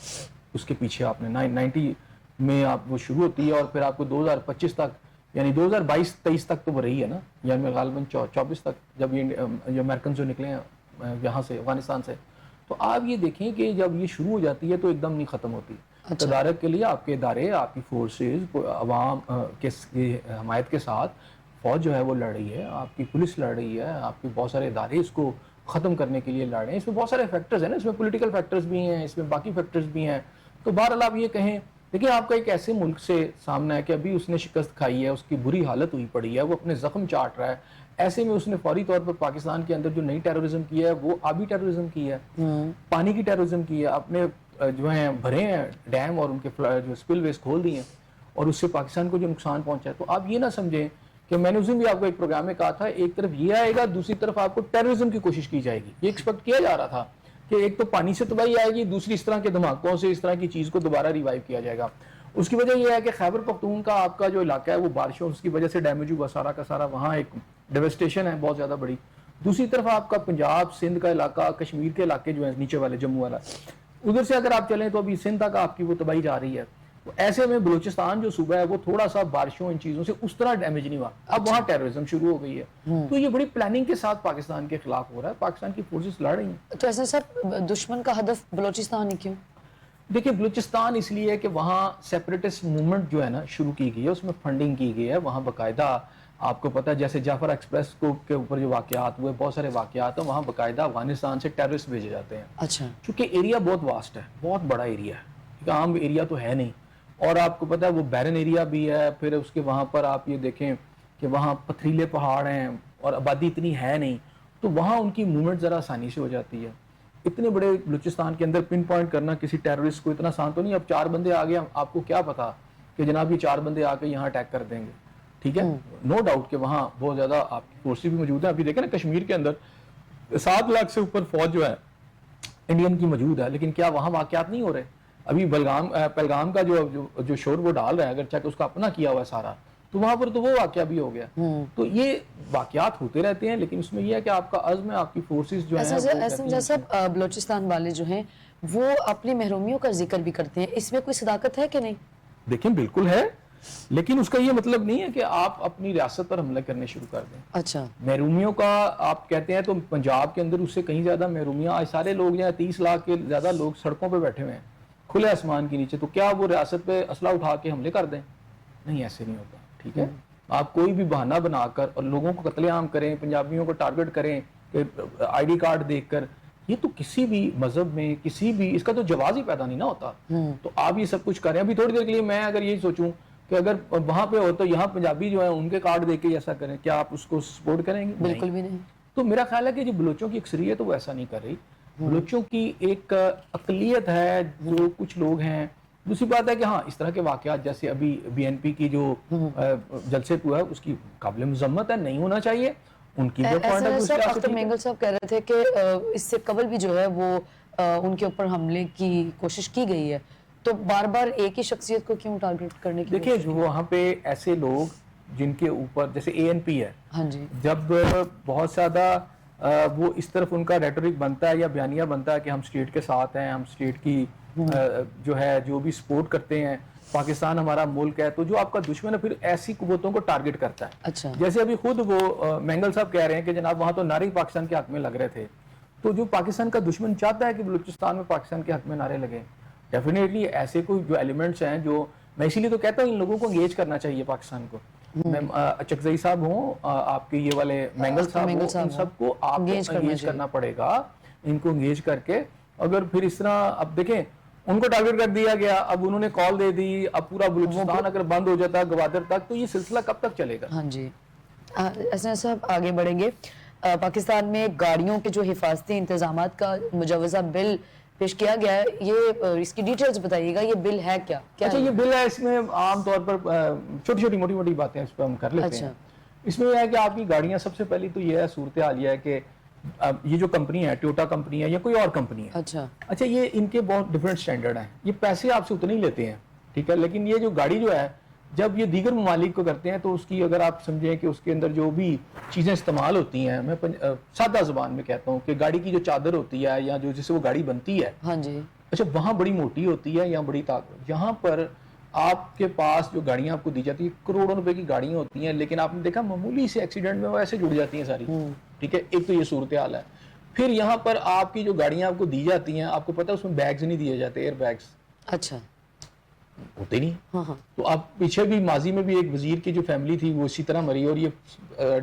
اس کے پیچھے. آپ نے 90 میں آپ وہ شروع ہوتی ہے اور پھر آپ کو 2025 تک یعنی 2022-23 تک تو وہ رہی ہے نا, یعنی غالباً 24 تک جب یہ امریکن جو نکلے ہیں یہاں سے افغانستان سے. تو آپ یہ دیکھیں کہ جب یہ شروع ہو جاتی ہے تو ایک دم نہیں ختم ہوتی. تدارک کے لیے آپ کے ادارے, آپ کی فورسز, عوام کے حمایت کے ساتھ فوج جو ہے وہ لڑ رہی ہے, آپ کی پولیس لڑ رہی ہے, آپ کے بہت سارے ادارے اس کو ختم کرنے کے لیے لڑ رہے ہیں. اس میں بہت سارے فیکٹرز ہیں نا, اس میں پولیٹیکل فیکٹرز بھی ہیں, اس میں باقی فیکٹرز بھی ہیں. تو بہرحال آپ یہ کہیں دیکھیں آپ کا ایک ایسے ملک سے سامنا ہے کہ ابھی اس نے شکست کھائی ہے, اس کی بری حالت ہوئی پڑی ہے, وہ اپنے زخم چاٹ رہا ہے. ایسے میں اس نے فوری طور پر پاکستان کے اندر جو نئی ٹیررزم کی ہے وہ آبی ٹیررزم کی ہے, پانی کی ٹیررزم کی ہے. اپنے جو ہیں بھرے ہیں ڈیم اور ان کے جو سپل ویز کھول دی ہیں, اور اس سے پاکستان کو جو نقصان پہنچا ہے. تو آپ یہ نہ سمجھیں کہ میں نے اس دن بھی آپ کو ایک پروگرام میں کہا تھا ایک طرف یہ آئے گا, دوسری طرف آپ کو ٹیررزم کی کوشش کی جائے گی. یہ ایکسپیکٹ کیا جا رہا تھا کہ ایک تو پانی سے تباہی آئے گی, دوسری اس طرح کے دھماکوں سے اس طرح کی چیز کو دوبارہ ریوائیو کیا جائے گا. اس کی وجہ یہ ہے کہ خیبر پختونخوا آپ کا جو علاقہ ہے وہ بارشوں اس کی وجہ سے ڈیمیج ہوا سارا کا سارا, وہاں ایک ڈیوسٹیشن ہے بہت زیادہ بڑی. دوسری طرف آپ کا پنجاب سندھ کا علاقہ, کشمیر کے علاقے جو ہیں نیچے والے جموں والا, ادھر سے اگر آپ چلیں تو ابھی سندھ تک آپ کی وہ تباہی جا رہی ہے. تو ایسے میں بلوچستان جو صوبہ ہے وہ تھوڑا سا بارشوں ان چیزوں سے اس طرح ڈیمیج نہیں ہوا. اب وہاں ٹیررزم شروع ہو گئی ہے. تو یہ بڑی پلاننگ کے ساتھ پاکستان کے خلاف ہو رہا ہے, پاکستان کی فورسز لڑ رہی ہیں. تو ایسا سر دشمن کا ہدف بلوچستان ہی کیوں؟ دیکھیں بلوچستان اس لیے کہ وہاں سیپریٹسٹ موومنٹ جو ہے نا شروع کی گئی ہے, اس میں فنڈنگ کی گئی ہے. وہاں باقاعدہ آپ کو پتہ ہے جیسے جعفر ایکسپریس کو کے اوپر جو واقعات ہوئے, بہت سارے واقعات ہیں, وہاں باقاعدہ افغانستان سے ٹیررسٹ بھیجے جاتے ہیں. اچھا, چونکہ ایریا بہت واسٹ ہے, بہت بڑا ایریا ہے, ایک عام ایریا تو ہے نہیں, اور آپ کو پتہ ہے وہ بیرن ایریا بھی ہے. پھر اس کے وہاں پر آپ یہ دیکھیں کہ وہاں پتھریلے پہاڑ ہیں اور آبادی اتنی ہے نہیں, تو وہاں ان کی موومنٹ ذرا آسانی سے ہو جاتی ہے. اتنے بڑے بلوچستان کے اندر پن پوائنٹ کرنا کسی ٹیررسٹ کو اتنا آسان تو نہیں. اب 4 بندے آ گئے, آپ کو کیا پتا کہ جناب یہ 4 بندے آ کے یہاں اٹیک کر دیں گے, ٹھیک ہے. نو ڈاؤٹ کہ وہاں بہت زیادہ آپ کی فورسز بھی موجود ہیں. ابھی دیکھیں نا کشمیر کے اندر 7 لاکھ سے اوپر فوج جو ہے انڈین کی موجود ہے, لیکن کیا وہاں واقعات نہیں ہو رہے؟ ابھی پہلگام کا جو شور وہ ڈال رہا ہے, اگر چاہے اس کا اپنا کیا ہوا ہے سارا, تو وہاں پر تو وہ واقعہ بھی ہو گیا. تو یہ واقعات ہوتے رہتے ہیں, لیکن اس میں یہ ہے کہ آپ کا عزم ہے, آپ کی فورسز جو ہیں. ایسا بلوچستان والے جو ہیں وہ اپنی محرومیوں کا ذکر بھی کرتے ہیں, اس میں کوئی صداقت ہے کہ نہیں؟ دیکھیں بالکل ہے, لیکن اس کا یہ مطلب نہیں ہے کہ آپ اپنی ریاست پر حملے کرنے شروع کر دیں. اچھا, محرومیوں کا آپ کہتے ہیں تو پنجاب کے اندر اس سے کہیں زیادہ محرومیاں. آج سارے لوگ جو ہیں 30 لاکھ کے زیادہ لوگ سڑکوں پہ بیٹھے ہوئے ہیں کھلے آسمان کے نیچے, تو کیا وہ ریاست پہ اسلحہ اٹھا کے حملے کر دیں؟ نہیں, ایسے نہیں ہوتا. ٹھیک ہے, آپ کوئی بھی بہانہ بنا کر اور لوگوں کو قتل عام کریں, پنجابیوں کو ٹارگٹ کریں آئی ڈی کارڈ دیکھ کر, یہ تو کسی بھی مذہب میں کسی بھی اس کا تو جواز ہی پیدا نہیں نہ ہوتا. تو آپ یہ سب کچھ کریں. ابھی تھوڑی دیر کے لیے میں اگر یہی سوچوں کہ اگر وہاں پہ ہو تو یہاں پنجابی جو ہیں ان کے کارڈ دیکھ کے ایسا کریں, کیا آپ اس کو سپورٹ کریں گے؟ بالکل بھی نہیں. تو میرا خیال ہے کہ جو بلوچوں کی اکثریت ہے وہ ایسا نہیں کر رہی. بلوچوں کی ایک اقلیت ہے جو کچھ لوگ ہیں. دوسری بات ہے کہ ہاں اس طرح کے واقعات جیسے ابھی بی این پی کی جو جلسے کو ہے اس کی قابل مذمت ہے, نہیں ہونا چاہیے. ان کی جو پوائنٹ ہے اختر مینگل صاحب کہہ رہے تھے کہ اس سے قبل بھی جو ہے وہ ان کے اوپر حملے کی کوشش کی گئی ہے, تو بار بار ایک ہی شخصیت کو کیوں ٹارگٹ کرنے کی؟ دیکھیں وہاں پہ ایسے لوگ جن کے اوپر جیسے اے این پی ہے, ہاں جی, جب بہت زیادہ وہ اس طرف ان کا ریٹورک بنتا ہے یا بیانیہ بنتا ہے کہ ہم اسٹیٹ کے ساتھ ہیں, ہم اسٹیٹ کی جو ہے جو بھی سپورٹ کرتے ہیں, پاکستان ہمارا ملک ہے, تو جو آپ کا دشمن ہے پھر ایسی قوتوں کو ٹارگٹ کرتا ہے. اچھا, جیسے ابھی خود وہ مینگل صاحب کہہ رہے ہیں کہ جناب وہاں تو نعرے پاکستان کے حق میں لگ رہے تھے, تو جو پاکستان کا دشمن چاہتا ہے کہ بلوچستان میں پاکستان کے حق میں نعرے لگیں, ڈیفینیٹلی ایسے کوئی جو ایلیمنٹس ہیں جو, میں اسی لیے تو کہتا ہوں ان لوگوں کو انگیج کرنا چاہیے پاکستان کو. میں چکزئی صاحب ہوں, آپ کے یہ والے مینگل صاحب ہوں, ان سب کو آپ کو انگیج کرنا پڑے گا, ان کو انگیج کر کے. اگر پھر اس طرح اب دیکھیں ان کو ٹارگٹ کر دیا گیا, اب انہوں نے کال دے دی, اب پورا بلوچستان اگر بند ہو جاتا ہے گوادر تک, تو یہ سلسلہ کب تک چلے گا؟ ہاں جی, حسن صاحب آگے بڑھیں گے. پاکستان میں گاڑیوں کے جو حفاظتی انتظامات کا مجوزہ بل پیش کیا گیا ہے, یہ اس کی ڈیٹیلز بتائیے گا, یہ بل ہے کیا؟ اچھا, یہ بل ہے, اس میں عام طور پر چھوٹی چھوٹی موٹی موٹی باتیں اس پہ ہم کر لیتے ہیں. اس میں یہ ہے کہ آپ کی گاڑیاں, سب سے پہلی تو یہ ہے صورتحال یہ ہے کہ یہ جو کمپنی ہے, ٹویوٹا کمپنی ہے یا کوئی اور کمپنی ہے, اچھا یہ ان کے بہت ڈفرینٹ سٹینڈرڈ ہیں, یہ پیسے آپ سے اتنے ہی لیتے ہیں, ٹھیک ہے, لیکن یہ جو گاڑی جو ہے جب یہ دیگر ممالک کو کرتے ہیں تو اس کی اگر آپ سمجھیں کہ اس کے اندر جو بھی چیزیں استعمال ہوتی ہیں, میں سادہ زبان میں کہتا ہوں کہ گاڑی کی جو چادر ہوتی ہے یا جو جس سے وہ گاڑی بنتی ہے, ہاں جی, اچھا وہاں بڑی موٹی ہوتی ہے یا بڑی طاقت, یہاں پر آپ کے پاس جو گاڑیاں آپ کو دی جاتی ہیں کروڑوں روپے کی گاڑیاں ہوتی ہیں, لیکن آپ نے دیکھا معمولی سے ایکسیڈنٹ میں وہ ایسے جڑ جاتی ہیں ساری, ٹھیک ہے, ایک تو یہ صورتحال ہے. پھر یہاں پر آپ کی جو گاڑیاں آپ کو دی جاتی ہیں, آپ کو پتہ ہے اس میں بیگز نہیں دیے جاتے, ایئر بیگز اچھا ہوتے نہیں. تو آپ پیچھے بھی ماضی میں بھی ایک وزیر کی جو فیملی تھی وہ اسی طرح مری, اور یہ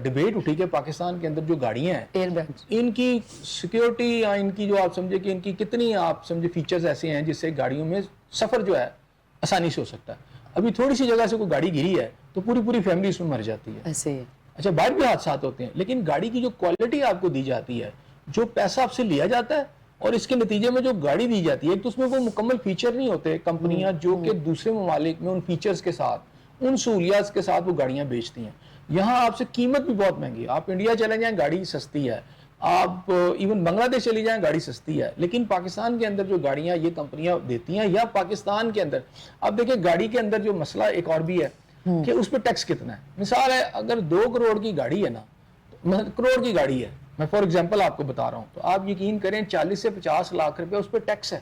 ڈیبیٹ اٹھی کہ پاکستان کے اندر جو گاڑیاں ہیں ایئر بیگز, ان کی سیکیورٹی یا ان کی جو آپ سمجھے کہ ان کی کتنی آپ سمجھے فیچرز ایسے ہیں جس سے گاڑیوں میں سفر جو ہے آسانی سے ہو سکتا ہے. ابھی تھوڑی سی جگہ سے کوئی گاڑی گری ہے تو پوری فیملی اس میں مر جاتی ہے. ایسے ہی اچھا, باہر بھی حادثات ہوتے ہیں, لیکن گاڑی کی جو کوالٹی آپ کو دی جاتی ہے, جو پیسہ آپ سے لیا جاتا ہے اور اس کے نتیجے میں جو گاڑی دی جاتی ہے, ایک تو اس میں وہ مکمل فیچر نہیں ہوتے. کمپنیاں جو کہ دوسرے ممالک میں ان فیچرز کے ساتھ, ان سہولیات کے ساتھ وہ گاڑیاں بیچتی ہیں, یہاں آپ سے قیمت بھی بہت مہنگی ہے. آپ انڈیا چلے جائیں گاڑی سستی ہے, آپ ایون بنگلہ دیش چلی جائیں گاڑی سستی ہے, لیکن پاکستان کے اندر جو گاڑیاں یہ کمپنیاں دیتی ہیں یا پاکستان کے اندر, آپ دیکھیں گاڑی کے اندر جو مسئلہ ایک اور بھی ہے کہ اس پہ ٹیکس کتنا ہے. مثال ہے, اگر 2 کروڑ کی گاڑی ہے نا, کروڑ کی گاڑی ہے, میں فار ایگزامپل آپ کو بتا رہا ہوں, تو آپ یقین کریں 40 سے 50 لاکھ روپے اس پہ ٹیکس ہے.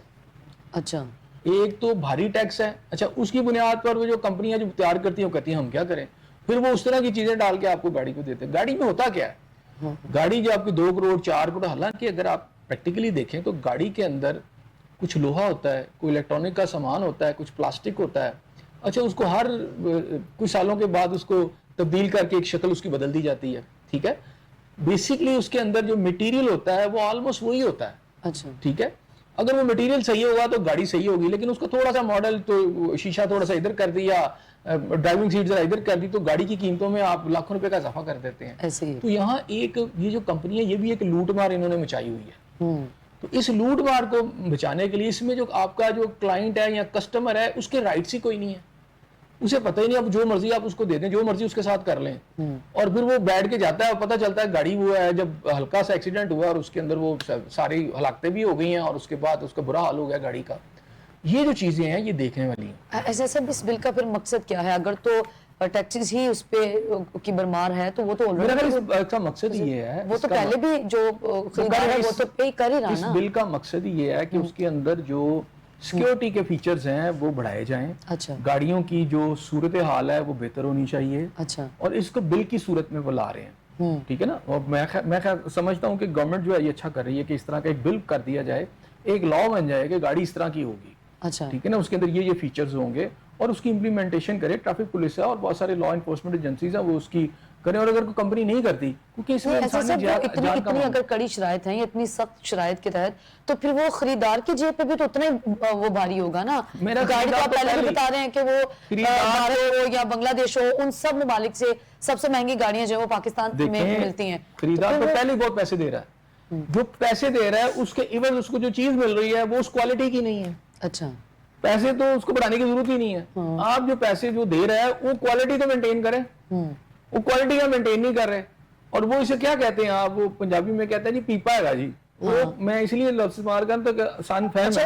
اچھا, ایک تو بھاری ٹیکس ہے. اچھا, اس کی بنیاد پر وہ جو کمپنیاں جو تیار کرتی ہیں وہ کہتی ہیں ہم کیا کریں, پھر وہ اس طرح کی چیزیں ڈال کے آپ کو گاڑی کو دیتے ہیں. گاڑی میں ہوتا کیا ہے, گاڑی جو آپ کی 2 کروڑ 4 کروڑ, حالانکہ اگر آپ پریکٹیکلی دیکھیں تو گاڑی کے اندر کچھ لوہا ہوتا ہے, کوئی الیکٹرانک کا سامان ہوتا ہے, کچھ پلاسٹک ہوتا ہے. اچھا, اس کو ہر کچھ سالوں کے بعد اس کو تبدیل کر کے ایک شکل اس کی بدل دی جاتی ہے, ٹھیک ہے. بیسکلی اس کے اندر جو مٹیریل ہوتا ہے وہ آلموسٹ وہی ہوتا ہے. اچھا, ٹھیک ہے, اگر وہ مٹیریل صحیح ہوگا تو گاڑی صحیح ہوگی, لیکن اس کا تھوڑا سا ماڈل تو شیشہ تھوڑا سا ادھر کر دیا, ڈرائیونگ سیٹ ذرا ادھر کر دی, تو گاڑی کی قیمتوں میں آپ لاکھوں روپے کا اضافہ کر دیتے ہیں. ایسے ہی تو یہاں ایک یہ جو کمپنی ہے یہ بھی ایک لوٹ مار انہوں نے مچائی ہوئی ہے. تو اس لوٹ مار کو بچانے کے لیے اس میں جو آپ کا جو کلائنٹ ہے یا کسٹمر ہے اس کے رائٹس ہی کوئی نہیں ہے, اسے پتہ ہی نہیں, اب جو مرضی آپ اس کو دے دیں, جو مرضی اس کے ساتھ کر لیں, اور پھر وہ بیٹھ کے جاتا ہے اور پتہ چلتا ہے گاڑی وہ ہے جب ہلکا سا ایکسیڈنٹ ہوا اور اس کے اندر وہ ساری ہلاکتیں بھی ہو گئی ہیں اور اس کے بعد اس کا برا حال ہو گیا گاڑی کا. یہ جو چیزیں ہیں یہ دیکھنے والی ہیں. ایسا سب اس بل کا پھر مقصد کیا ہے؟ اگر تو ٹیکسز ہی اس پہ کی برمار ہے تو وہ تو میرا خیال اس کا مقصد یہ ہے, وہ تو پہلے بھی جو خریدار ہے وہ تو پے کر ہی رہا اس نا. بل کا مقصد یہ ہے کہ اس کے اندر جو سیکیورٹی کے فیچرز ہیں وہ بڑھائے جائیں. اچھا, گاڑیوں کی جو صورتحال ہے وہ بہتر ہونی چاہیے. اچھا, اور اس کو بل کی صورت میں وہ لا رہے ہیں, ٹھیک ہے نا. اور میں سمجھتا ہوں کہ گورنمنٹ جو ہے یہ اچھا کر رہی ہے کہ اس طرح کا ایک بل کر دیا جائے, ایک لا بن جائے کہ گاڑی اس طرح کی ہوگی, اچھا, ٹھیک ہے نا, اس کے اندر یہ فیچرز ہوں گے, اور اس کی امپلیمنٹیشن کرے ٹریفک پولیس ہے اور بہت سارے لا انفورسمنٹ ایجنسیز ہیں وہ اس کی کریں. اور اگر کوئی کمپنی نہیں کرتی, کیونکہ اس میں انسانی جان کا اتنی اگر کڑی شرائط ہیں, اتنی سخت شرائط کے تحت, تو پھر وہ خریدار کی جیب پہ بھی تو اتنا ہی وہ بھاری ہوگا نا. گاڑی تو آپ پہلے بھی بتا رہے ہیں کہ وہ بھارت ہو یا بنگلہ دیش ہو, ان سب ممالک سے سب سے مہنگی گاڑیاں جو وہ پاکستان میں ملتی ہیں. خریدار تو پہلے ہی بہت پیسے دے رہا ہے, جو پیسے دے رہا ہے اس کے عوض اس کو جو چیز مل رہی ہے وہ اس کوالٹی کی نہیں ہے. اچھا, پیسے تو اس کو بڑھانے کی ضرورت ہی نہیں ہے. آپ جو پیسے جو دے رہے ہیں وہ کوالٹی تو مینٹین کریں, وہ کوالٹی کا مینٹین نہیں کر رہے. اور وہ اسے کیا کہتے ہیں, آپ وہ پنجابی میں کہتے ہیں جی پیپا ہے گا جی, وہ میں اس لیے لفظ مار کر تو آسان فہم ہے.